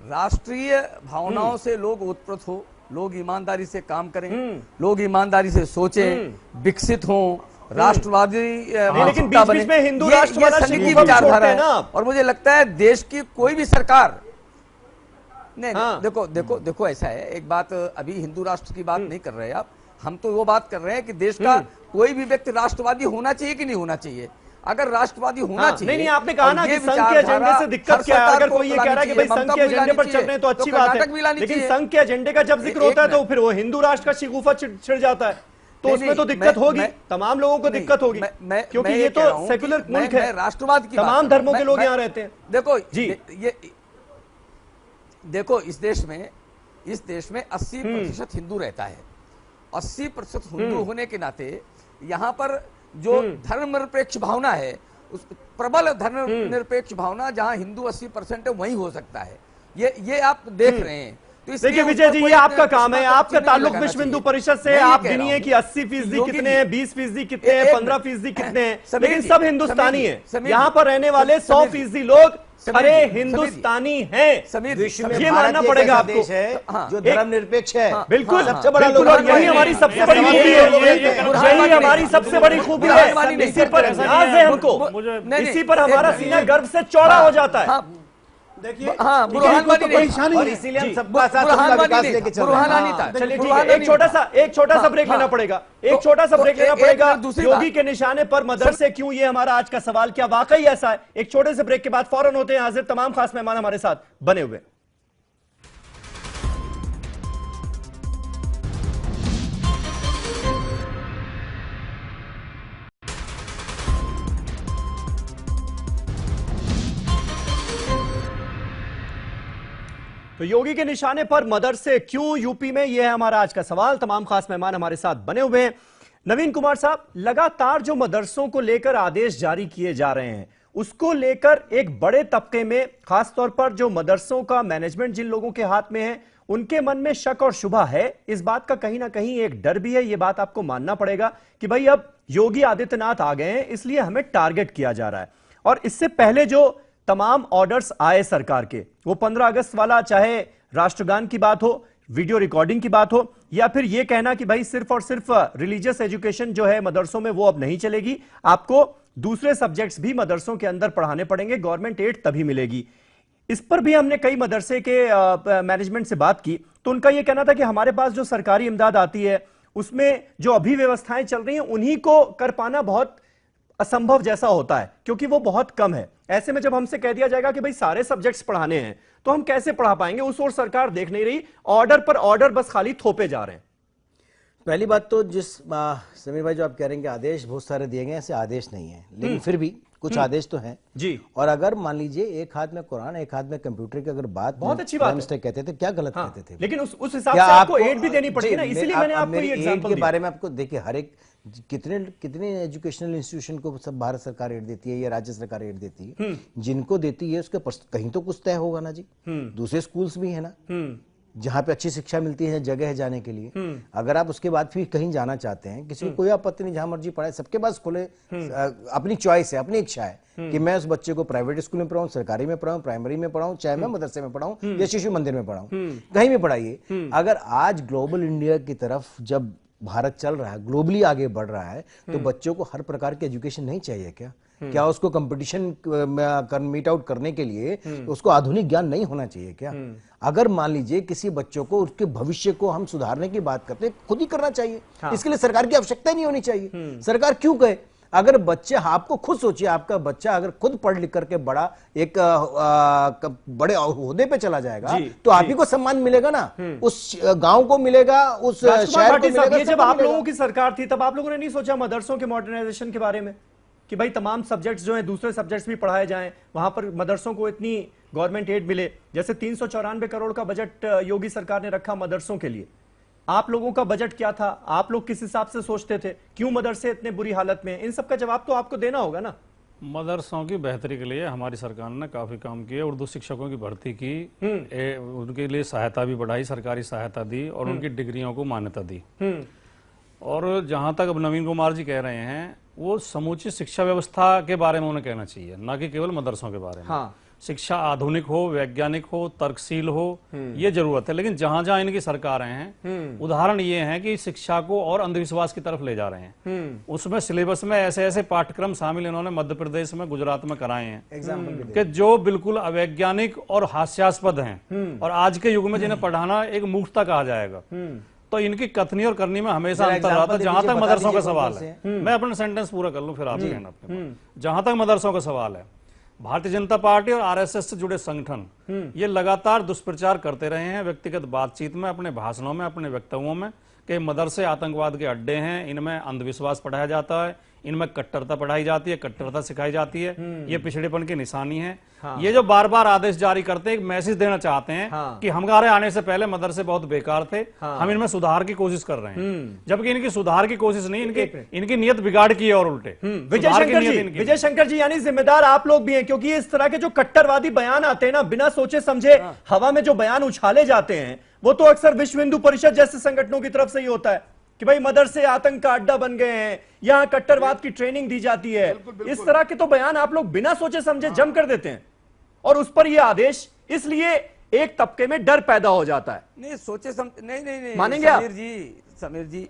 राष्ट्रीय भावनाओं से लोग उत्प्रेरित हो, लोग ईमानदारी से काम करें, लोग ईमानदारी से सोचें, विकसित हों, राष्ट्रवादी लेकिन बीच-बीच में हिंदू राष्ट्र वाला संघ की शिकूफा भी विचारधारा छोड़ते हैं ना है। आप। और मुझे लगता है देश की कोई भी सरकार नहीं, हाँ। देखो ऐसा है, एक बात, अभी हिंदू राष्ट्र की बात नहीं कर रहे आप, हम तो वो बात कर रहे हैं कि देश का कोई भी व्यक्ति राष्ट्रवादी होना चाहिए कि नहीं होना चाहिए। अगर राष्ट्रवादी होना हाँ, चाहिए, नहीं, आपने कहा और ना ये कि संघ के विचारधारा एजेंडे से दिक्कत हर क्या है? सरकार अगर को कोई ये कह रहा है कि भाई लानी संघ के चाहिए, एजेंडे पर ममता चल रहे हैं तो को अच्छी लानी बात कर्नाटक भी है, लानी लेकिन चाहिए। संघ के एजेंडे का जब जिक्र होता है तो फिर वो हिंदू राष्ट्र का शिकूफा छिड़ जाता है, तो नहीं, उसमें तो नहीं, दिक्कत मैं- होगी, मैं- तमाम लोगों को नहीं, दिक्कत होगी, क्योंकि मैं ये कह रहा तो हूं सेक्युलर कि मुल्क मैं है, राष्ट्रवाद की बात तमाम कर रहा हूं। धर्मों के लोग मैं- यहाँ रहते हैं। देखो जी। देखो इस देश में 80% हिंदू रहता है। 80% हिंदू होने के नाते यहाँ पर जो धर्मनिरपेक्ष भावना है, उस प्रबल धर्मनिरपेक्ष भावना, जहाँ हिंदू 80% है वहीं हो सकता है। ये आप देख रहे हैं। तो इसलिए देखिए उस विजय पर जी, कोई ये आपका अपने काम है, किस्मत का आपका चिन्ह नहीं ताल्लुक लगाना विश्व हिंदू चाहिए। परिषद से, मैं ये आप कह रहा गिनिए हूं कि 80% योगी कितने जी, हैं, 20% कितने हैं, एक 15% कितने हैं, समीर लेकिन जी, सब हिंदुस्तानी समीर हैं। जी, समीर यहाँ जी, पर रहने वाले समीर 100% लोग समीर खरे जी, हिंदुस्तानी हैं। समीर विश्व में ये भारत मानना एक पड़ेगा ऐसा आपको। देश है हाँ, जो धर्मनिरपेक्ष है। बिल्कुल, सबसे बड़ा बिल्कुल, और यही हमारी सबसे बड़ी खूबी है, यही हमारी सबसे बड़ी खूबी है। इसी पर नाज है हमको, इसी पर हमारा सीना गर्व से चौड़ा हो जाता है। देखिए, हाँ, ठीक है, बुरहानवानी तो नहीं। परेशानी और है। इसीलिए हम जी, सबका साथ, सबका बुरहानवानी विकास नहीं लेके था, चल रहे हैं। बुरहानवानी था। चलिए ठीक है, बुरहानवानी एक छोटा सा हाँ, ब्रेक हाँ। लेना पड़ेगा, तो- एक छोटा सा तो ब्रेक लेना एक पड़ेगा। मिनट, दूसरी योगी बात। के निशाने पर मदरसे क्यों, ये हमारा आज का सवाल, क्या वाकई ऐसा है? एक छोटे से ब्रेक के बाद फौरन होते हैं हाजिर, तमाम खास मेहमान हमारे साथ बने हुए। तो योगी के निशाने पर मदरसे क्यों यूपी में, यह है हमारा आज का सवाल। तमाम खास मेहमान हमारे साथ बने हुए हैं। नवीन कुमार साहब, लगातार जो मदरसों को लेकर आदेश जारी किए जा रहे हैं, उसको लेकर एक बड़े तबके में, खासतौर पर जो मदरसों का मैनेजमेंट जिन लोगों के हाथ में है, उनके मन में शक और शुबा है। इस बात का कहीं ना कहीं एक डर भी है, यह बात आपको मानना पड़ेगा कि भाई अब योगी आदित्यनाथ आ गए हैं, इसलिए हमें टारगेट किया जा रहा है। और इससे पहले जो तमाम ऑर्डर्स आए सरकार के, वो 15 अगस्त वाला, चाहे राष्ट्रगान की बात हो, वीडियो रिकॉर्डिंग की बात हो, या फिर यह कहना कि भाई सिर्फ और सिर्फ रिलीजियस एजुकेशन जो है मदरसों में वो अब नहीं चलेगी, आपको दूसरे सब्जेक्ट्स भी मदरसों के अंदर पढ़ाने पड़ेंगे, गवर्नमेंट एड तभी मिलेगी। इस पर भी हमने कई मदरसे के मैनेजमेंट से बात की, तो उनका यह कहना था कि हमारे पास जो सरकारी इमदाद आती है उसमें जो अभी व्यवस्थाएं चल रही हैं उन्हीं को कर पाना बहुत असंभव जैसा होता है, क्योंकि वो बहुत कम है। ऐसे में जब हमसे कह दिया जाएगा कि भाई सारे सब्जेक्ट्स पढ़ाने हैं, तो हम कैसे पढ़ा पाएंगे? उस ओर सरकार देख नहीं रही, ऑर्डर पर ऑर्डर बस खाली थोपे जा रहे हैं। पहली बात तो जिस समीर भाई जो आप कह रहे हैं कि आदेश बहुत सारे दिए गए, ऐसे आदेश नहीं है, लेकिन फिर भी कुछ आदेश तो हैं जी। और अगर मान लीजिए एक हाथ में कुरान एक हाथ में कंप्यूटर की अगर बात बहुत अच्छी बात मिनिस्टर कहते थे, क्या गलत कहते थे? लेकिन उस हिसाब से क्या आपको एड भी देनी पड़ेगी ना, जी, इसीलिए मैंने आपको ये एड एग्जांपल के दिया। बारे में आपको देखिए, हर एक कितने एजुकेशनल इंस्टीट्यूशन को सब भारत सरकार एड देती है या राज्य सरकार एड देती है, जिनको देती है उसके कहीं तो कुछ तय होगा ना जी। दूसरे स्कूल्स भी है ना जहाँ पे अच्छी शिक्षा मिलती है, जगह है जाने के लिए। अगर आप उसके बाद फिर कहीं जाना चाहते हैं, किसी को कोई आपत्ति नहीं, जहां मर्जी पढ़ाए, सबके पास खुले, अपनी चॉइस है, अपनी इच्छा है कि मैं उस बच्चे को प्राइवेट स्कूल में पढ़ाऊं, सरकारी में पढ़ाऊं, प्राइमरी में पढ़ाऊं, चाहे मैं मदरसे में पढ़ाऊं या शिशु मंदिर में पढ़ाऊं, कहीं भी पढ़ाइए। अगर आज ग्लोबल इंडिया की तरफ जब भारत चल रहा है, ग्लोबली आगे बढ़ रहा है, तो बच्चों को हर प्रकार की एजुकेशन नहीं चाहिए क्या? क्या उसको कंपटीशन मीट आउट करने के लिए उसको आधुनिक ज्ञान नहीं होना चाहिए क्या? अगर मान लीजिए किसी बच्चों को उसके भविष्य को हम सुधारने की बात करते हैं, खुद ही करना चाहिए। इसके लिए सरकार की आवश्यकता नहीं होनी चाहिए। सरकार क्यों कहे? अगर बच्चे, आपको खुद सोचिए, आपका बच्चा अगर खुद पढ़ लिख करके बड़ा एक बड़े ओहदे पे चला जाएगा तो आप ही को सम्मान मिलेगा ना, उस गांव को मिलेगा, उस शहर को मिलेगा। जब आप लोगों की सरकार थी तब आप लोगों ने नहीं सोचा मदरसों के मॉडर्नाइजेशन के बारे में कि भाई तमाम सब्जेक्ट्स जो हैं, दूसरे सब्जेक्ट्स भी पढ़ाए जाएं, वहां पर मदरसों को इतनी गवर्नमेंट एड मिले? जैसे 394 करोड़ का बजट योगी सरकार ने रखा मदरसों के लिए। आप लोगों का बजट क्या था? आप लोग किस हिसाब से सोचते थे? क्यों मदरसे इतने बुरी हालत में? इन सब का जवाब तो आपको देना होगा ना। मदरसों की बेहतरी के लिए हमारी सरकार ने काफी काम किया। उर्दू शिक्षकों की भर्ती की, उनके लिए सहायता भी बढ़ाई, सरकारी सहायता दी और उनकी डिग्रियों को मान्यता दी। और जहां तक अब नवीन कुमार जी कह रहे हैं, वो समूची शिक्षा व्यवस्था के बारे में उन्हें कहना चाहिए, ना कि केवल मदरसों के बारे में। हाँ। शिक्षा आधुनिक हो, वैज्ञानिक हो, तर्कशील हो, ये जरूरत है। लेकिन जहां जहां इनकी सरकारें हैं, उदाहरण ये है कि शिक्षा को और अंधविश्वास की तरफ ले जा रहे हैं। उसमें सिलेबस में ऐसे ऐसे पाठ्यक्रम शामिल इन्होंने मध्य प्रदेश में, गुजरात में कराए हैं कि जो बिल्कुल अवैज्ञानिक और हास्यास्पद हैं और आज के युग में जिन्हें पढ़ाना एक मूर्खता कहा जाएगा। तो इनकी कथनी और करनी में हमेशा अंतर रहा था। जहां तक मदरसों का सवाल है, मैं अपना सेंटेंस पूरा कर लूं फिर आप कहना। जहां तक मदरसों का सवाल है, भारतीय जनता पार्टी और आरएसएस से जुड़े संगठन ये लगातार दुष्प्रचार करते रहे हैं, व्यक्तिगत बातचीत में, अपने भाषणों में, अपने वक्तव्यों में, कि मदरसे आतंकवाद के अड्डे हैं, इनमें अंधविश्वास पढ़ाया जाता है, इनमें कट्टरता पढ़ाई जाती है, कट्टरता सिखाई जाती है, ये पिछड़ेपन की निशानी है। हाँ। ये जो बार बार आदेश जारी करते हैं, एक मैसेज देना चाहते हैं कि हमारे आने से पहले मदरसे बहुत बेकार थे, हम इनमें सुधार की कोशिश कर रहे हैं। जबकि इनकी सुधार की कोशिश नहीं, इनकी नियत बिगाड़ की है और उल्टे। विजय शंकर जी, यानी जिम्मेदार आप लोग भी हैं, क्योंकि इस तरह के जो कट्टरवादी बयान आते हैं ना, बिना सोचे समझे हवा में जो बयान उछाले जाते हैं, वो तो अक्सर विश्व हिंदू परिषद जैसे संगठनों की तरफ से ही होता है कि भाई मदरसे आतंक का अड्डा बन गए हैं, यहाँ कट्टरवाद की ट्रेनिंग दी जाती है। इस तरह के तो बयान आप लोग बिना सोचे समझे जम कर देते हैं, और उस पर यह आदेश, इसलिए एक तबके में डर पैदा हो जाता है। नहीं सोचे नहीं मानेंगे आप? समीर जी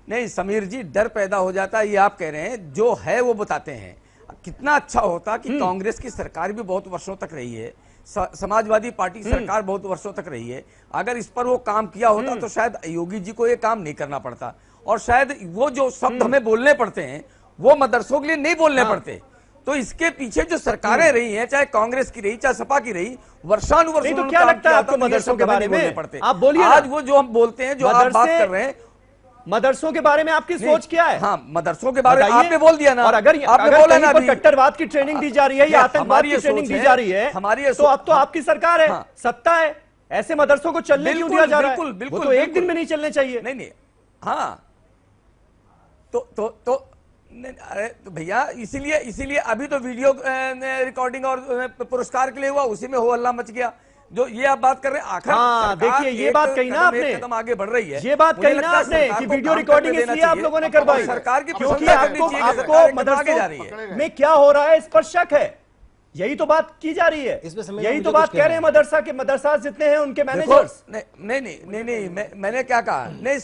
नहीं, समीर जी, डर पैदा हो जाता है ये आप कह रहे हैं, जो है वो बताते हैं। कितना अच्छा होता कि कांग्रेस की सरकार भी बहुत वर्षों तक रही है, समाजवादी पार्टी की सरकार बहुत वर्षों तक रही है, अगर इस पर वो काम किया होता तो शायद योगी जी को ये काम नहीं करना पड़ता, और शायद वो जो शब्द हमें बोलने पड़ते हैं वो मदरसों के लिए नहीं बोलने पड़ते। तो इसके पीछे जो सरकारें रही हैं, चाहे कांग्रेस की रही, चाहे सपा की रही, वर्षानुवर्ष तो क्या लगता है आपको मदरसों के बारे में? आप बोलिए। आज वो जो हम बोलते हैं, जो आप बात कर रहे हैं, मदरसों के बारे में आपकी सोच क्या है? हाँ, मदरसों के बारे में आपने बोल दिया ना। और अगर आपने बोला ना, कट्टरवाद की ट्रेनिंग दी जा रही है या आतंकवाद की ट्रेनिंग दी जा रही है, हमारी तो अब तो आपकी सरकार है, सत्ता है, ऐसे मदरसों को चलने क्यों दिया जा रहा है? वो तो एक दिन में नहीं चलने चाहिए। नहीं, हाँ, अरे तो भैया, इसीलिए अभी तो वीडियो रिकॉर्डिंग और पुरस्कार के लिए हुआ, उसी में हो हल्ला मच गया। जो ये आप बात कर रहे हैं, आखिर देखिए ये बात कही ना आपने, कदम आगे बढ़ रही है, ये बात कही ना आपने कि वीडियो रिकॉर्डिंग इसलिए आप लोगों ने करवाई सरकार की, क्योंकि आपको मदरसों में क्या हो रहा है इस पर शक है। यही तो बात की जा रही है, यही तो बात कह रहे हैं मदरसा जितने हैं उनके मैनेजर्स। नहीं, मैंने क्या कहा? नहीं,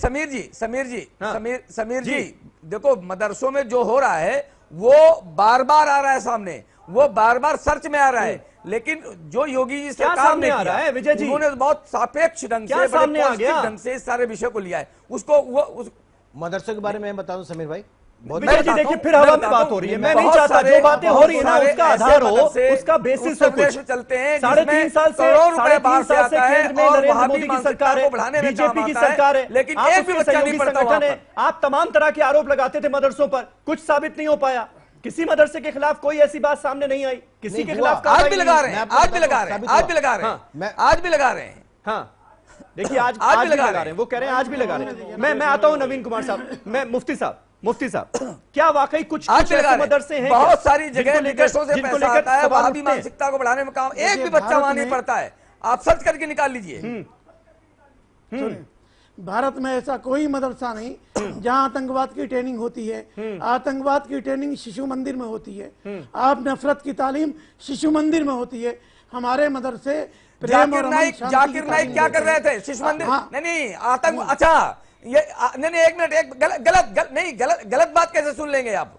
समीर जी, देखो मदरसों में जो हो रहा है वो बार बार आ रहा है सामने, वो बार बार सर्च में आ रहा है। लेकिन जो योगी जी क्या सरकार सामने ने आ रहा है, विजय जी? उन्होंने बहुत सापेक्ष ढंग क्या से, बड़े सामने आ पॉजिटिव गया? ढंग से इस सारे विषय को लिया है। उसको मदरसों के बारे में बता दूं समीर भाई, बहुत विजय जी देखिए फिर हवा में बात हो रही है। मैं नहीं चाहता जो बातें हो रही है ना उसका आधार हो, उसका बेसिस हो कुछ। चलते हैं 3.5 साल से करोड़ रुपए बाहर से केंद्र आता है में और नरेंद्र वहां मोदी भी की सरकार है, बढ़ाने में बीजेपी की काम आता सरकार है, लेकिन आप एक भी उसके बच्चा नहीं सहयोगी पढ़ता संगठन वहां है। पर। आप तमाम तरह के आरोप लगाते थे मदरसों पर, कुछ साबित नहीं हो पाया। किसी मदरसे के खिलाफ कोई ऐसी बात सामने नहीं आई, किसी के खिलाफ आज भी लगा रहे हैं, आज भी लगा रहे हैं, आज भी लगा रहे हाँ, हैं, आज भी लगा रहे हैं। हाँ देखिए आज आज भी भी लगा लगा रहे हैं, वो कह रहे हैं आज भी लगा रहे हैं। मैं आता हूं नवीन कुमार साहब, मैं मुफ्ती साहब क्या वाकई कुछ आज कुछ भी लगा ऐसे रहे मदरसे हैं। हैं बहुत क्या? सारी जगह जिनको लेकर विदेशों से पैसा आता है, सवाल वहां भी उठते हैं। मानसिकता को बढ़ाने में काम, एक भी बच्चा भारत वहां नहीं में- पढ़ता है। आप सर्च करके निकाल लीजिए। भारत में ऐसा कोई मदरसा नहीं जहां आतंकवाद की ट्रेनिंग होती है। आतंकवाद की ट्रेनिंग शिशु मंदिर में होती है। आप नफरत की तालीम शिशु मंदिर में होती है। हमारे मदरसे प्रेम और जाकिर अमन नाइक शांति की जाकिर नाइक तालीम क्या देते कर रहे हैं। थे शिशु मंदिर? हाँ। नहीं आतंक, अच्छा ये नहीं एक मिनट, एक गलत बात कैसे सुन लेंगे आप?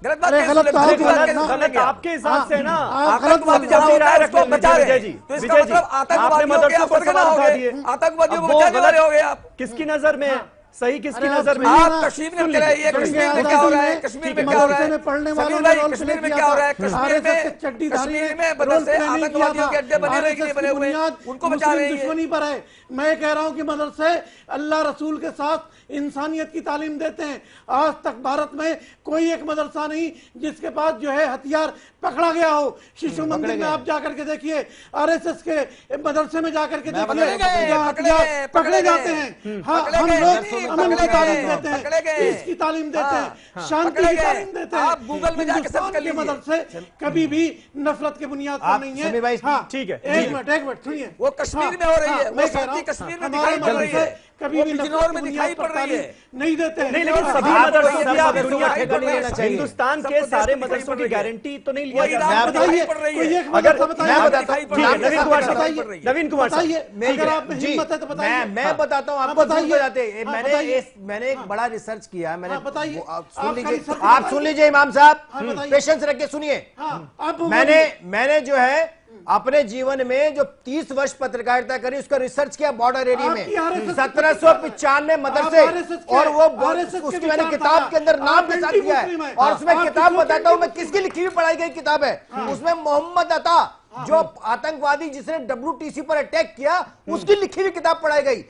गलत बात अरे कैसे गलत सुन तो लेंगे? आप गलत गलत कैसे ना- सुन लेंगे आप? आपके हिसाब से ना आप गलत आतंकवादी बोल जहां रहे हैं। होता है रख उसको लेंगे बचा रहे विजय हैं। जी, तो इसका विजय जी, मतलब आपने आतंकवादियों के मदरसों आप पर सरगना सवाल हो उठा गए, दिए। आतंकवादियों को अब वो बचाने वाले गलत हो गए आप। किसकी नजर में है? सही किसकी अरे आप नजर में? सुनिए आप ना, कश्मीर में सुन क्या है? लीजिए, ये सुन कश्मीर लीजिए। में क्या हो रहा है? कश्मीर में क्या हो रहा है? मदरसे में पढ़ने वालों समीर ने भाई रोल कश्मीर प्ले में किया क्या हो रहा है? था। कश्मीर RSS के में चड्डीधारी कश्मीर ने में रोल मदरसे प्ले नहीं किया आतंकवादियों था। के अड्डे बने RSS हुए की बने हुए बुनियाद उनको बचा मुस्लिम रहे हैं। दुश्मनी पर है। मैं कह रहा हूं कि मदरसे अल्लाह रसूल के साथ इंसानियत की तालीम देते हैं। आज तक भारत में कोई एक मदरसा नहीं जिसके पास जो है हथियार पकड़ा गया हो। शिशु मंदिर में आप जाकर के देखिए, RSS के मदरसे में जाकर के देखिए, पकड़े गए, जहाँ पकड़े हथियार गए, पकड़े जाते पकड़े हैं। हाँ, पकड़े हम गए, लोग नहीं, अमन पकड़े की तालीम गए, देते हैं, पकड़े गए। पीस की तालीम देते हैं, हाँ, शांति पकड़े की गए। तालीम देते हैं। आप गूगल में जाके सर्च हिंदुस्तान कर के लीजिए। मदरसे कभी भी नफरत के बुनियाद पर आप नहीं है। समीर भाई, हाँ, ठीक है, एक मिनट सुनिए। वो कश्मीर में हो रही है, वो मैं कह रहा शांति हूं, कश्मीर में हमारे दिखाई पड़ रही है, मदरसे कभी वो भी बिजनौर नफरत में की दिखाई बुनियाद पड़ पर रही है। तालीम नहीं देते हैं। नहीं लेकिन हाँ, सभी हाँ, मदरसों की आप आपको दुनिया दिखाई ठेका पड़ नहीं रही लेना है। चाहिए। हिंदुस्तान के सबको सारे दिखाई पड़ मदरसों की रही है। गारंटी तो नहीं वो लिया जा ईरान सकता। में दिखाई बताइए पड़ रही कोई है। एक अगर मदरसा बताइए। मैं बताता दिखाई हूं, पड़ ठीक रही है, है। नवीन कुमार साहब, बताइए। नवीन कुमार साहब, बताइए, अगर आप में जी, हिम्मत है तो बताइए। मैं बताता हूं हाँ, आपको बताइए। बताइए जाते हैं। हाँ, बताइए। मैंने एक बड़ा रिसर्च किया। मैंने हाँ, बताइए। आप आपका सुन लीजिए, रिसर्च आप बताइए। सुन लीजिए इमाम साहब, हाँ, बताइए। पेशेंस रख के सुनिए। हाँ, आप वो मैंने जो है अपने जीवन में जो 30 वर्ष पत्रकारिता करी उसका रिसर्च किया बॉर्डर एरिया में। आपकी RSS 1795 मदरसे आप RSS के- और वो RSS के उसकी मैंने विचारधारा, किताब के अंदर नाम आप के साथ एंटी किया मुस्लिम है। है। और उसमें आप किताब किसको बताता हूं मैं एंटी किसकी लिखी हुई पढ़ाई गई किताब है। उसमें मोहम्मद अता जो आतंकवादी जिसने WTC पर अटैक किया उसकी लिखी हुई किताब पढ़ाई गई।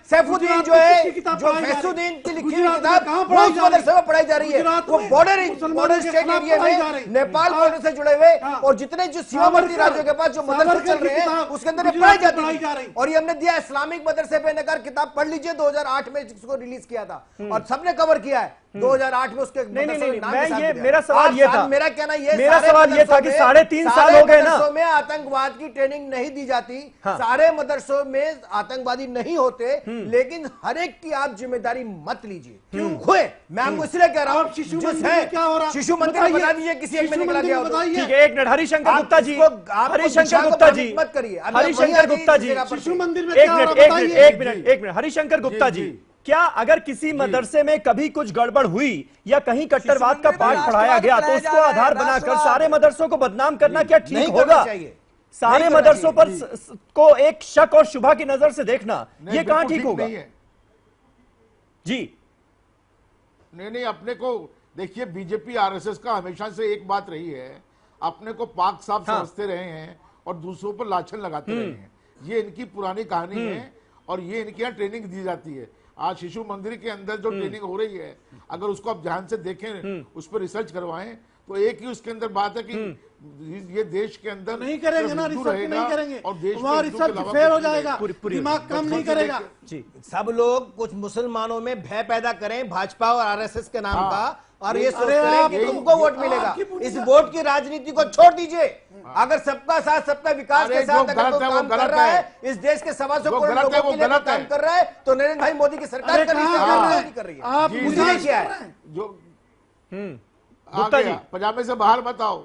सैफुद्दीन जो है, जो फैसुद्दीन की लिखी हुई किताब वो उस मदरसे में पढ़ाई जा रही है। वो बॉर्डर स्टेट एरिया में नेपाल बॉर्डर से जुड़े हुए और जितने जो सीमावर्ती राज्यों के पास जो मदरसे चल रहे हैं उसके अंदर ये पढ़ाई जाती है। और ये हमने दिया इस्लामिक मदरसे पे नकार किताब पढ़ लीजिए, 2008 में इसको रिलीज किया था और सबने कवर किया है। 2008 में उसके नहीं, मदरसे में नाम मैं के साथ ये दिया। मेरा सवाल आप ये था, मेरा कहना ये मेरा सारे सवाल ये था कि मदरसों में- 3.5 साल सारे हो गए ना। मदरसों में आतंकवाद की ट्रेनिंग नहीं दी जाती। हाँ। सारे मदरसों में आतंकवादी नहीं होते, लेकिन हर एक की आप जिम्मेदारी मत लीजिए। क्यों हुए? मैं आपको इसलिए कह रहा हूं, आप शिशु जिस मंदिर है में क्या हो रहा? शिशु मंदिर बताइए। बता दीजिए किसी एक में शिशु निकला मंदिर गया में हो तो। बताइए। ठीक है, एक मिनट, हरिशंकर आप गुप्ता जी, इसको- आप हरिशंकर दिशा को गुप्ता जी, भ्रमित मत करिए। अभी आप हरिशंकर वहीं आ गुप्ता जाइए जी, इस जगह पर। शिशु मंदिर में एक क्या हो मिनट, रहा? एक मिनट, बताइए। एक मिनट, हरिशंकर गुप्ता जी, क्या अगर किसी मदरसे में कभी कुछ गड़बड़ हुई या कहीं कट्टरवाद का पाठ पढ़ाया गया तो उसको आधार बनाकर सारे मदरसों को बदनाम करना क्या ठीक नहीं होगा? करना चाहिए। सारे नहीं करना मदरसों पर चाहिए। को एक शक और शुभा की नजर से देखना नहीं, ये कहां बिल्कुल ठीक होगा? नहीं है। जी नहीं, अपने को देखिए, बीजेपी आरएसएस का हमेशा से एक बात रही है, अपने को पाक साफ हाँ। समझते रहे हैं और दूसरों पर लाछन लगाते रहे हैं। ये इनकी पुरानी कहानी है और ये इनके यहाँ ट्रेनिंग दी जाती है। आज शिशु मंदिर के अंदर जो ट्रेनिंग हो रही है, अगर उसको आप ध्यान से देखें, उस पर रिसर्च करवाएं, तो एक ही उसके अंदर बात है कि ये देश के अंदर नहीं करेंगे सिर्फ ना, हिंदू रिसर्च रहेगा नहीं करेंगे, और देश में वहाँ हिंदू के रिसर्च अलावा फेल हो कुछ नहीं जाएगा, रहेगा। दिमाग काम नहीं करेगा। जी सब लोग कुछ मुसलमानों में भय पैदा करें भाजपा और आरएसएस के नाम का और ये सोचते रहे कि आप- तुमको वोट मिलेगा। आपकी बुनियाद- इस वोट की राजनीति को छोड़ दीजिए। अगर सबका साथ सबका विकास अरे के साथ जो अगर गलत वो है, वो काम कर गलत रहा है। है, इस देश के 125 वो करोड़ गलत है, लोगों वो के लिए गलत काम है। कर रहा है, तो नरेंद्र भाई मोदी की सरकार अरे कर रही है, कहाँ सरकार कर रहे नहीं कर रही है। आप जी, बुनियाद उसी ने कर किया रहे है। हैं। जो गुप्ता जी, पजामे से बाहर मत आओ,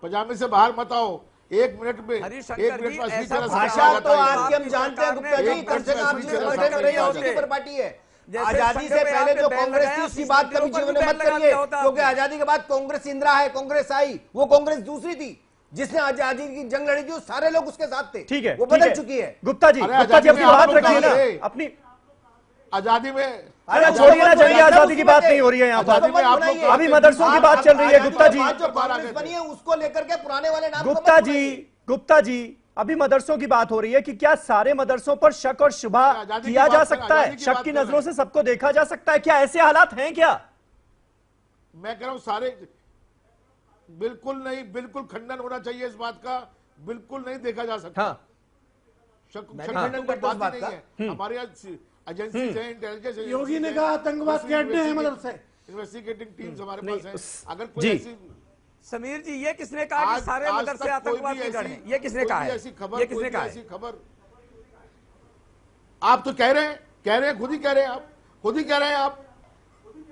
पजामे से बाहर मत आओ। एक मिनट में हरिशंकर एक मिनट जी, में असली ऐसा तरह से भाषा कहा तो जाता है। आपकी हम जानते हैं गुप्ता जी, कम से कम आपकी संगठन रही है उसकी पर पार्टी है। जैसे आजादी से संघ में पहले आपने जो बैन कांग्रेस लगाया, थी उसकी बात कभी शीशे जीवन के में ऊपर मत बैन करिए, लगाना होता क्योंकि आपने। आजादी के बाद कांग्रेस इंदिरा है, कांग्रेस आई, वो कांग्रेस दूसरी थी। जिसने आजादी की जंग लड़ी थी वो सारे लोग उसके साथ थे। ठीक है, वो ठीक बदल है। चुकी है। गुप्ता जी, अरे गुप्ता जी आजादी अपनी में आप बात लोग रखिए ना, कहाँ थे? अपनी आजादी में अरे छोड़िए ना, चलिए आजादी की बात नहीं हो रही है यहाँ आजादी में आप पर, लोग अभी मदरसों की बात चल रही है। गुप्ता जी, जो कांग्रेस बनी है उसको लेकर के पुराने वाले नाम को गुप्ता मत जी, बुलाइए। गुप्ता जी, अभी मदरसों की बात हो रही है कि क्या सारे मदरसों पर शक और शुबा आजादी की किया बात जा कर- सकता है? आजादी की शक बात की कर नजरों रहे से सबको देखा जा सकता है? क्या ऐसे हालात हैं क्या? मैं कह रहा हूं सारे बिल्कुल नहीं, बिल्कुल खंडन होना चाहिए इस बात का, बिल्कुल नहीं देखा जा सकता। हाँ, शक मैंने खंडन खंडन कोई करता बात इस ही नहीं है। हमारे यहाँ एजेंसी है, इंटेलिजेंस योगी ने कहा आतंकवाद के अड्डे हैं मदरसे। इन्वेस्टिगेटिंग टीम्स हमारे पास है। अगर जी। कोई ऐसी समीर जी, ये किसने कहा कि सारे मदरसे आतंकवाद के गढ़ हैं? ये किसने कहा है? ऐसी खबर, ये किसने कहा है? ऐसी खबर आप तो कह रहे हैं, खुद ही कह रहे हैं, आप खुद ही कह रहे हैं आप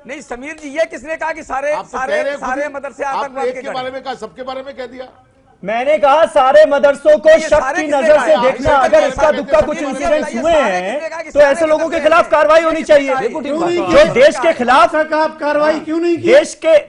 नहीं समीर जी, ये किसने कहा कि सारे आप तो कह रहे सारे हैं खुद सारे ही। मदरसे आपने आतंकवाद एक के के गढ़ बारे हैं? में कहा, सबके बारे में कह दिया। मैंने कहा सारे मदरसों को ये शक सारे की किसने नजर कहा से है? देखना, सारे अगर किसने इसका कहा? दुक्का कुछ समीर जी इंसिडेंट्स बताइए, हुए सारे हैं किसने कहा कि तो सारे ऐसे लोगों के मदरसे खिलाफ हैं? कार्रवाई होनी चाहिए। क्यों नहीं जो किया? देश के खिलाफ, तक आप कार्रवाई क्यों नहीं की?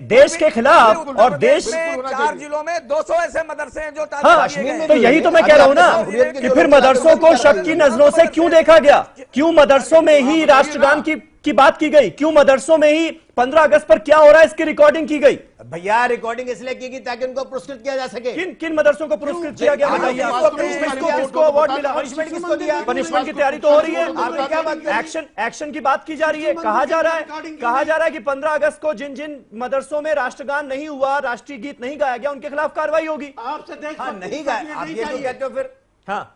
देश के खिलाफ उत्तर और देश, प्रदेश में होना 4 चाहिए। जिलों में 200 ऐसे मदरसे हैं जो हाँ, ताला किए गए हैं। तो यही तो मैं कह रहा हूं ना कि फिर मदरसों को शक की नजरों से क्यों देखा गया? क्यों मदरसों में ही राष्ट्रगान की बात की गई? क्यों मदरसों में ही 15 अगस्त पर क्या हो रहा है इसकी रिकॉर्डिंग की गई? भैया रिकॉर्डिंग इसलिए की गई ताकि उनको पुरस्कृत किया जा सके। किन किन मदरसों को पुरस्कृत किया गया बताइए? किसको अवार्ड मिला? पनिशमेंट किसको दिया? पनिशमेंट की तैयारी तो हो रही है। आपने क्या बात करी? एक्शन की बात की जा रही है। कहा जा रहा है कि 15 अगस्त को जिन जिन मदरसों में राष्ट्रगान नहीं हुआ, राष्ट्रीय गीत नहीं गाया गया, उनके खिलाफ कार्रवाई होगी। आपसे देशभक्ति नहीं की गए सर्टिफिकेट आप नहीं ये तो चाहिए। कहते हो फिर। हाँ,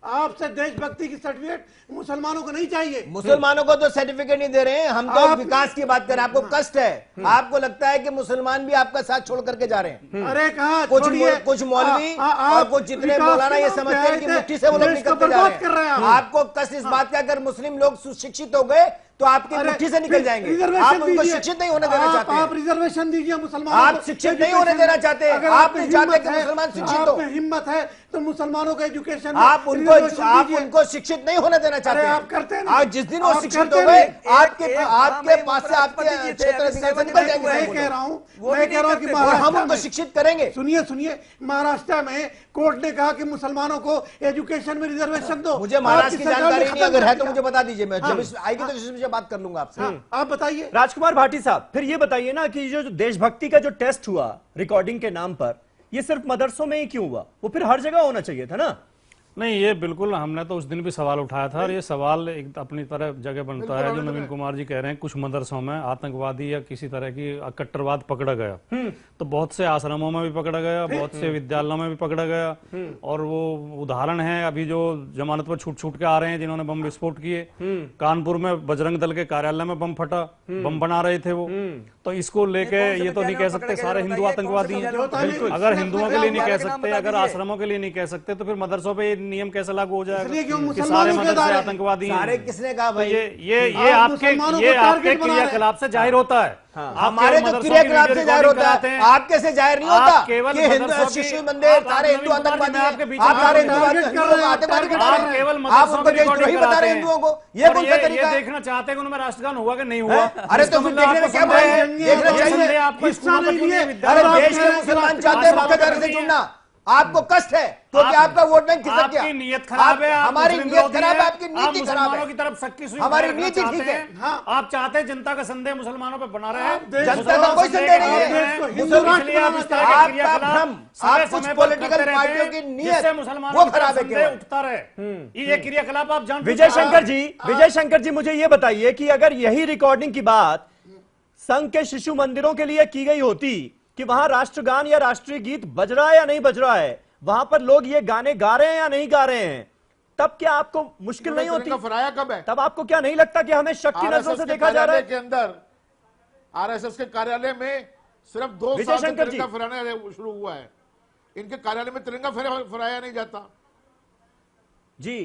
आपसे देशभक्ति की सर्टिफिकेट मुसलमानों को नहीं चाहिए। मुसलमानों को तो सर्टिफिकेट नहीं दे रहे हैं, हम तो आप- विकास की बात कर रहे हैं। आपको कष्ट है, आपको लगता है कि मुसलमान भी आपका साथ छोड़ करके जा रहे हैं। अरे कहा कुछ मौलवी और कुछ जितने मौलाना ये समझते हैं कि मुट्ठी से वो लोग निकलते जा रहे हैं। आपको कष्ट इस बात का, अगर मुस्लिम लोग सुशिक्षित हो गए तो आपकी मुट्ठी से निकल जाएंगे। आप उनको शिक्षित नहीं होने देना चाहते आप हैं। रिजर्वेशन दीजिए मुसलमानों आप को। शिक्षित नहीं होने देना चाहते। अगर आप में नहीं चाहते हिम्मत कि है, मुसलमान शिक्षित आप हो। में हिम्मत है तो मुसलमानों को एजुकेशन में आप रिजर्वेशन दीजिए। उनको शिक्षित नहीं होने देना चाहते अरे हैं। आप करते नहीं। आज जिस दिन वो आप शिक्षित करते हो गए, नहीं। आपके पास से आपके क्षेत्र अधिकार से निकल जाएंगे। मैं सब कह लोग। रहा हूँ वो भी मैं कह रहा हूँ कि नहीं और हम महाराष्ट्र उनको में शिक्षित करेंगे। सुनिए महाराष्ट्र में कोर्ट ने कहा कि मुसलमानों को एजुकेशन में रिजर्वेशन दो। मुझे महाराष्ट्र आपकी की सरकार ने जानकारी नहीं, खत्म अगर कर है तो दिया। मुझे बता दीजिए। मैं जब आएगी तो इस विषय बात कर लूंगा आपसे। आप बताइए। राजकुमार भाटी साहब, फिर ये बताइए ना कि जो देशभक्ति का जो टेस्ट हुआ रिकॉर्डिंग के नाम पर, ये सिर्फ मदरसों में ही क्यों हुआ? वो फिर हर जगह होना चाहिए था ना? नहीं, ये बिल्कुल हमने तो उस दिन भी सवाल उठाया था और ये सवाल एक अपनी तरह जगह बनता है। जो नवीन कुमार जी कह रहे हैं कुछ मदरसों में आतंकवादी या किसी तरह की कट्टरवाद पकड़ा गया, तो बहुत से आश्रमों में भी पकड़ा गया, बहुत से विद्यालयों में भी पकड़ा गया। और वो उदाहरण है अभी जो जमानत पर छूट के आ रहे हैं जिन्होंने बम विस्फोट किए। कानपुर में बजरंग दल के कार्यालय में बम फटा, बम बना रहे थे वो। तो इसको लेके ये तो नहीं कह सकते सारे हिंदू आतंकवादी हैं। अगर हिंदुओं के लिए नहीं कह सकते, अगर आश्रमों के लिए नहीं कह सकते, तो फिर मदरसों पे नियम कैसे लागू हो इसलिए क्यों जाएगा कि सारे मुसलमानों के मदरसे दायरे- आतंकवादी हैं? सारे किसने कहा तो भाई? ये आप आपके मुसलमानों को ये आपके टारगेट बना रहे हैं। क्रियाकलाप से जाहिर होता है। आप हमारे केवल तो मदरसों की क्रियाकलाप वीडियो से जाहिर रिकॉर्डिंग होता है, कराते हैं। आपके से जाहिर नहीं आप होता केवल कि हिंदू मदरसों की- शिशु मंदिर सारे हिंदू नवीन कुमार जी, आतंकवादी मैं आपके बीच हैं। आप में सारे बोल हिंदू रहा हूं। टारगेट कर रहे हैं, आतंकवादी टारगेट बता कर रहे रहे हैं। हैं। केवल आप मदरसों उनको की देशद्रोही रिकॉर्डिंग बता रहे कराते हैं हैं। हिंदुओं को। ये और कौन सा तरीका ये है? देखना चाहते हैं कि उनमें राष्ट्रगान हुआ कि नहीं हुआ। अरे इसका तो फिर मतलब देखने में आपको क्या संदेह बुराई है? है? देखना ये चाहिए। संदेह आपको हिस्सा स्कूलों पर नहीं क्यों लिए। नहीं विद्यालय अरे में? देश के मुसलमान चाहते हैं मुख्य दायरे से जुड़ना, आपको कष्ट है क्योंकि आपका वोट बैंक खिसक गया। आपकी नीयत खराब है, आप हमारी मुस्लिम नीयत विरोधी खराब है, हैं, आपकी आप नीति खराब मुसलमानों है। की तरफ शक्की सुई हमारी रखना नीति चाहते ठीक है। हैं। हाँ। आप चाहते हैं जनता का संदेह मुसलमानों पर बना रहे। जनता का कोई संदेह नहीं है। देश को हिंदू इसलिए राष्ट्र आप इस तरह के आपका क्रियाकलाप भ्रम, समय आप कुछ समय पर पॉलिटिकल करते रहते पार्टियों हैं, की नीयत, जिससे मुसलमानों वो की खराब तरफ है संदेह केवल। उठता रहे। ये क्रियाकलाप आप जानते विजय शंकर जी मुझे ये बताइए कि अगर यही रिकॉर्डिंग की बात संघ के शिशु मंदिरों के लिए की गई होती कि वहां राष्ट्रगान या राष्ट्रीय गीत बज रहा है या नहीं बज रहा है, वहां पर लोग ये गाने गा रहे हैं या नहीं गा रहे हैं, तब क्या आपको मुश्किल नहीं होती? तिरंगा फहराया कब है? तब आपको क्या नहीं लगता कि हमें शक की नजरों आरएसएस से के देखा जा रहा है? कार्यालय के अंदर, आरएसएस के कार्यालय में सिर्फ 2 विजय साल से शंकर जी। तिरंगा फहराना शुरू हुआ है। इनके कार्यालय में तिरंगा फहराया नहीं जाता। जी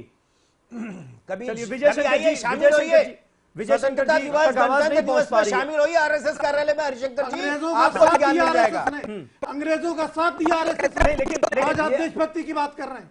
कभी चलिए विजय शंकर आइए, जी, शामिल विजय होइए। शंकर जी, विजय शंकर स्वतंत्रता जी दिवस, तक आवाज गणतंत्र नहीं पहुंच दिवस पा में रही है। शामिल होइए आरएसएस कार्यालय में। हरिशंकर जी अंग्रेजों का आपको साथ ज्ञान दिया मिल जाएगा। आरएसएस ने। अंग्रेजों का साथ दिया आरएसएस नहीं, ने। लेकिन आज आप ये- देशभक्ति की बात कर रहे हैं।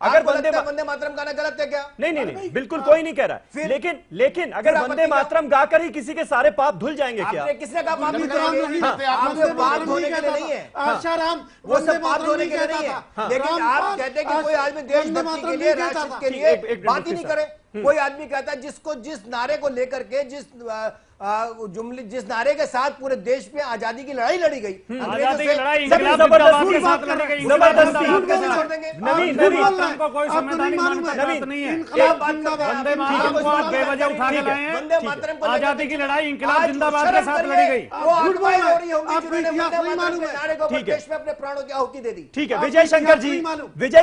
अगर आपको लगता है वंदे वंदे मातरम गाना गलत है क्या? नहीं नहीं नहीं, बिल्कुल कोई नहीं कह रहा है। फिर- लेकिन अगर फिर वंदे आपत्ति क्या? मातरम गाकर ही किसी के सारे पाप धुल जाएंगे क्या? आपने किसने कहा पाप वंदे धोने के लिए? मातरम नहीं, आपने वंदे पाप मातरम धोने नहीं के लिए कहता नहीं है। था। आशाराम वो वंदे सब पाप मातरम धोने नहीं के लिए कहता नहीं है। था। लेकिन आप रामपाल कहते हैं कि कोई आदमी देशभक्ति मातरम के नहीं लिए कहता राष्ट्र था। के ठीक, लिए एक मिनट बात ही मुफ्ती नहीं साहब। करे। कोई आदमी कहता है जिस नारे को लेकर के जिस नारे के साथ पूरे देश में आजादी की लड़ाई लड़ी गई, आजादी की लड़ाई इंकलाब जिंदाबाद के साथ लड़ी गई। को कोई संवैधानिक मान्यता नहीं है। वंदे मातरम को आप बेवजह उठा के लाए हैं। आजादी की लड़ाई इंकलाब जिंदाबाद के साथ लड़ी गई। ठीक है, देश में अपने प्राणों की आहुति दे दी। ठीक है विजय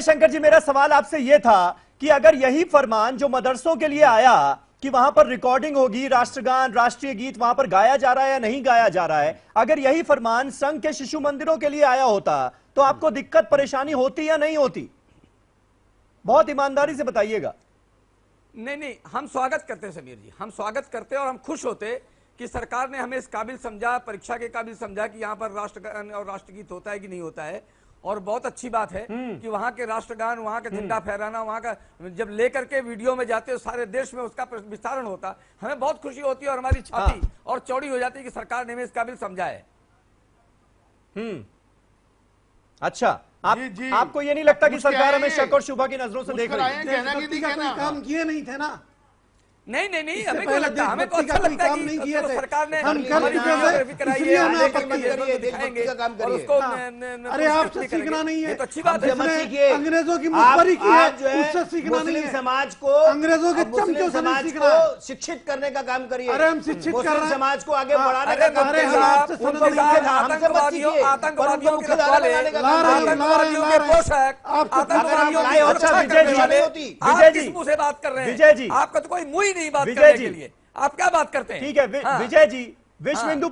शंकर जी, मेरा सवाल आपसे यह था कि अगर यही फरमान जो मदरसों के लिए आया कि वहां पर रिकॉर्डिंग होगी, राष्ट्रगान, राष्ट्रीय गीत वहां पर गाया जा रहा है या नहीं गाया जा रहा है, अगर यही फरमान संघ के शिशु मंदिरों के लिए आया होता तो आपको दिक्कत परेशानी होती या नहीं होती? बहुत ईमानदारी से बताइएगा। नहीं, हम स्वागत करते हैं समीर जी, हम स्वागत करते और हम खुश होते कि सरकार ने हमें इस काबिल समझा, परीक्षा के काबिल समझा कि यहाँ पर राष्ट्रगान और राष्ट्रगीत होता है कि नहीं होता है। और बहुत अच्छी बात है कि वहां के राष्ट्रगान, वहां का झंडा फहराना, वहां का जब लेकर के वीडियो में जाते हो सारे देश में उसका विस्तारण होता, हमें बहुत खुशी होती है और हमारी छाती और चौड़ी हो जाती है कि सरकार ने हमें इस काबिल समझा है। अच्छा, आपको ये नहीं लगता कि सरकार हमें शक और शुभा की नजरों से देख रही है? काम किए नहीं थे ना। नहीं, हमें क्यों लगता, हमें तो अच्छा लगता है कि सरकार ने अरे आपसे सीखना नहीं है, तो अच्छी बात है। अंग्रेजों की मुखबरी की है, उससे सीखना नहीं है। समाज को, अंग्रेजों के चमचों से नहीं सीखना है। शिक्षित करने का काम करिए। अरे हम शिक्षित कर रहे हैं, समाज को आगे बढ़ाने का काम करिए। आतंकवादियों के आतंकवादियों के पोशाक, आतंकवादियों की आप किस मुंह से बात कर रहे हैं? विजय जी, आपका तो कोई मुंह ही नहीं बात करने के लिए, आप क्या बात करते हैं? ठीक है विजय जी, विश्व हिंदू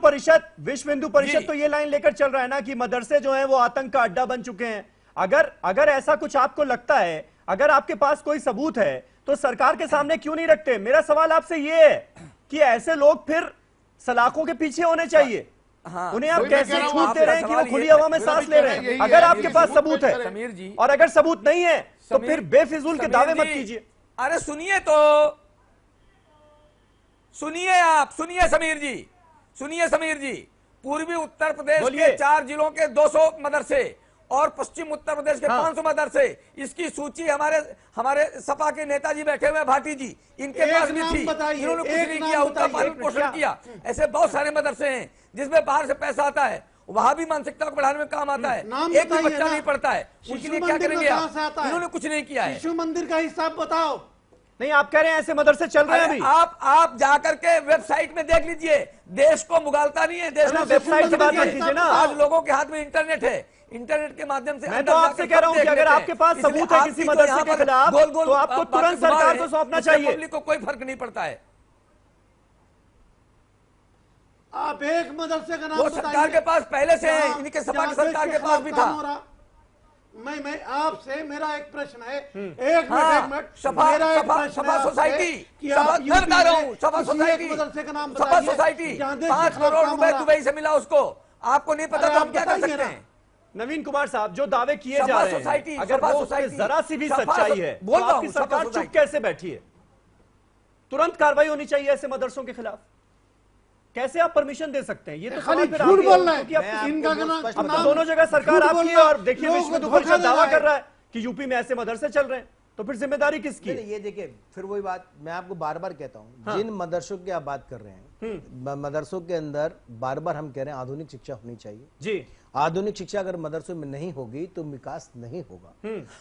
परिषद तो ये लाइन लेकर चल रहा है ना कि मदरसे जो हैं वो आतंक का अड्डा बन चुके हैं। अगर ऐसा कुछ आपको लगता है, अगर आपके पास कोई सबूत है तो सरकार के सामने क्यों नहीं रखते? मेरा सवाल आपसे ये है कि ऐसे लोग फिर सलाखों के पीछे होने चाहिए। उन्हें आप कैसे छूट दे रहे हैं कि वो खुली हवा में सांस ले रहे हैं? अगर आपके पास सबूत है, समीर जी, और अगर सबूत नहीं है तो फिर बेफिजूल के दावे मत कीजिए। अरे सुनिए तो, सुनिए समीर जी, पूर्वी उत्तर प्रदेश के 4 जिलों के 200 मदरसे और पश्चिम उत्तर प्रदेश के 500 मदरसे, इसकी सूची हमारे सपा के नेताजी बैठे हुए भाटी जी, इनके पास भी थी। इन्होंने कुछ नहीं किया, उनका पालन पोषण किया। ऐसे बहुत सारे मदरसे हैं जिसमें बाहर से पैसा आता है, वहां भी मानसिकता को बढ़ाने में काम आता है। एक भी बच्चा नहीं पढ़ता है, उनके लिए क्या करेंगे आप? इन्होंने कुछ नहीं किया है। शिशु मंदिर का हिसाब बताओ। नहीं, आप कह रहे हैं ऐसे मदरसे चल रहे हैं अभी? आप जाकर के वेबसाइट में देख लीजिए। देश को मुगालता नहीं है, देश में वेबसाइट की बात मत कीजिए ना। आज लोगों के हाथ में इंटरनेट है, इंटरनेट के माध्यम से मैं तो आपसे कह रहा हूं कि अगर आपके पास सबूत है किसी मदरसे के खिलाफ तो आपको तुरंत सरकार को सौंपना चाहिए। पब्लिक को कोई फर्क नहीं पड़ता है। आप एक मदरसे का नाम वो सरकार के पास पहले से है, इनके सपा की सरकार के पास भी था। मैं आपसे, मेरा एक प्रश्न है, एक minute, Sapa society, Sapa society 5 crore रुपए दुबई से मिला उसको, आपको नहीं पता तो हम क्या कर सकते हैं? नवीन कुमार साहब, जो दावे किए जा रहे हैं, अगर वो उसमें जरा सी भी सच्चाई है तो आपकी सरकार चुप कैसे बैठी है? तुरंत कार्रवाई होनी चाहिए ऐसे मदरसों के खिलाफ। कैसे आप परमिशन दे सकते हैं? ये तो खाली झूठ बोल रहे हैं। इनका अब तो दोनों जगह सरकार आपकी है और देखिए विश्व हिंदू परिषद दावा कर रहा है कि यूपी में ऐसे मदरसे चल रहे हैं, तो फिर जिम्मेदारी किसकी है? ये देखिए, फिर वही बात मैं आपको बार बार कहता हूँ, जिन मदरसों की आप बात कर रहे हैं, मदरसों के अंदर बार बार हम कह रहे हैं आधुनिक शिक्षा होनी चाहिए जी। आधुनिक शिक्षा अगर मदरसों में नहीं होगी तो विकास नहीं होगा।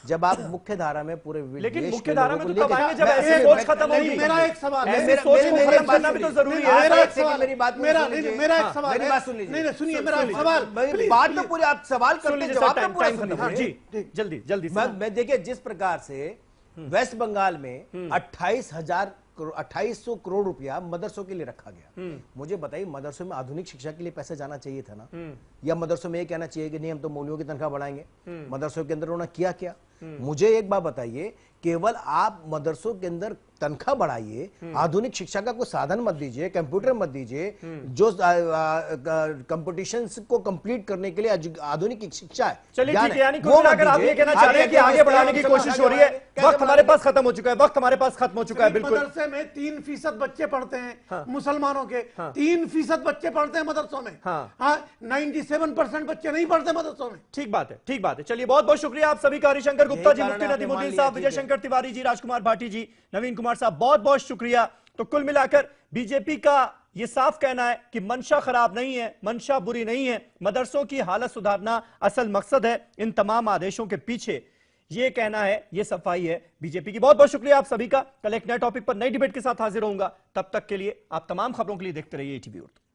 जब आप मुख्य धारा में पूरे, लेकिन मुख्य धारा में तो तब आएंगे जब ऐसी सोच खत्म होगी। मेरा एक सवाल है, ऐसी सोच को खत्म करना भी तो जरूरी है। मेरा एक सवाल, मेरी बात सवाल, मेरी बात सुन लीजिए। नहीं सुनिए मेरा सवाल, बात तो पूरी, आप सवाल करते जवाब तो पूरा सुनिए जी, जल्दी। मैं देखिए, जिस प्रकार से वेस्ट बंगाल में 2800 करोड़ रुपया मदरसों के लिए रखा गया, मुझे बताइए मदरसों में आधुनिक शिक्षा के लिए पैसा जाना चाहिए था ना? या मदरसों में ये कहना चाहिए कि नहीं हम तो मौलवियों की तनख्वाह बढ़ाएंगे? मदरसों के अंदर उन्होंने किया क्या? मुझे एक बात बताइए, केवल आप मदरसों के अंदर तनख्वाह बढ़ाइए, आधुनिक शिक्षा का कोई साधन मत दीजिए, कंप्यूटर मत दीजिए, जो कंपटीशंस को कंप्लीट करने के लिए आधुनिक शिक्षा है। चलिए ठीक है, यानी कुल मिलाकर आप ये कहना चाह रहे हैं कि आगे बढ़ाने की कोशिश हो रही है। वक्त हमारे पास खत्म हो चुका है, वक्त हमारे पास खत्म हो चुका है। बिल्कुल, मदरसे में 3% बच्चे पढ़ते हैं, मुसलमानों के 3% बच्चे पढ़ते हैं मदरसों में। 97% बच्चे नहीं पढ़ते मदरसों में। ठीक बात है, ठीक बात है। चलिए बहुत बहुत शुक्रिया आप सभी का। हरिशंकर गुप्ता जी, मुफ्ती नदीमुद्दीन साहब, विजय शंकर शंकर तिवारी जी, राजकुमार भाटी जी, नवीन कुमार साहब, बहुत बहुत शुक्रिया। तो कुल मिलाकर बीजेपी का यह साफ कहना है कि मंशा खराब नहीं है, मंशा बुरी नहीं है, मदरसों की हालत सुधारना असल मकसद है इन तमाम आदेशों के पीछे। यह कहना है, यह सफाई है बीजेपी की। बहुत बहुत शुक्रिया आप सभी का। कल एक नए टॉपिक पर नई डिबेट के साथ हाजिर होऊंगा। तब तक के लिए आप तमाम खबरों के लिए देखते रहिए ईटीवी उर्दू।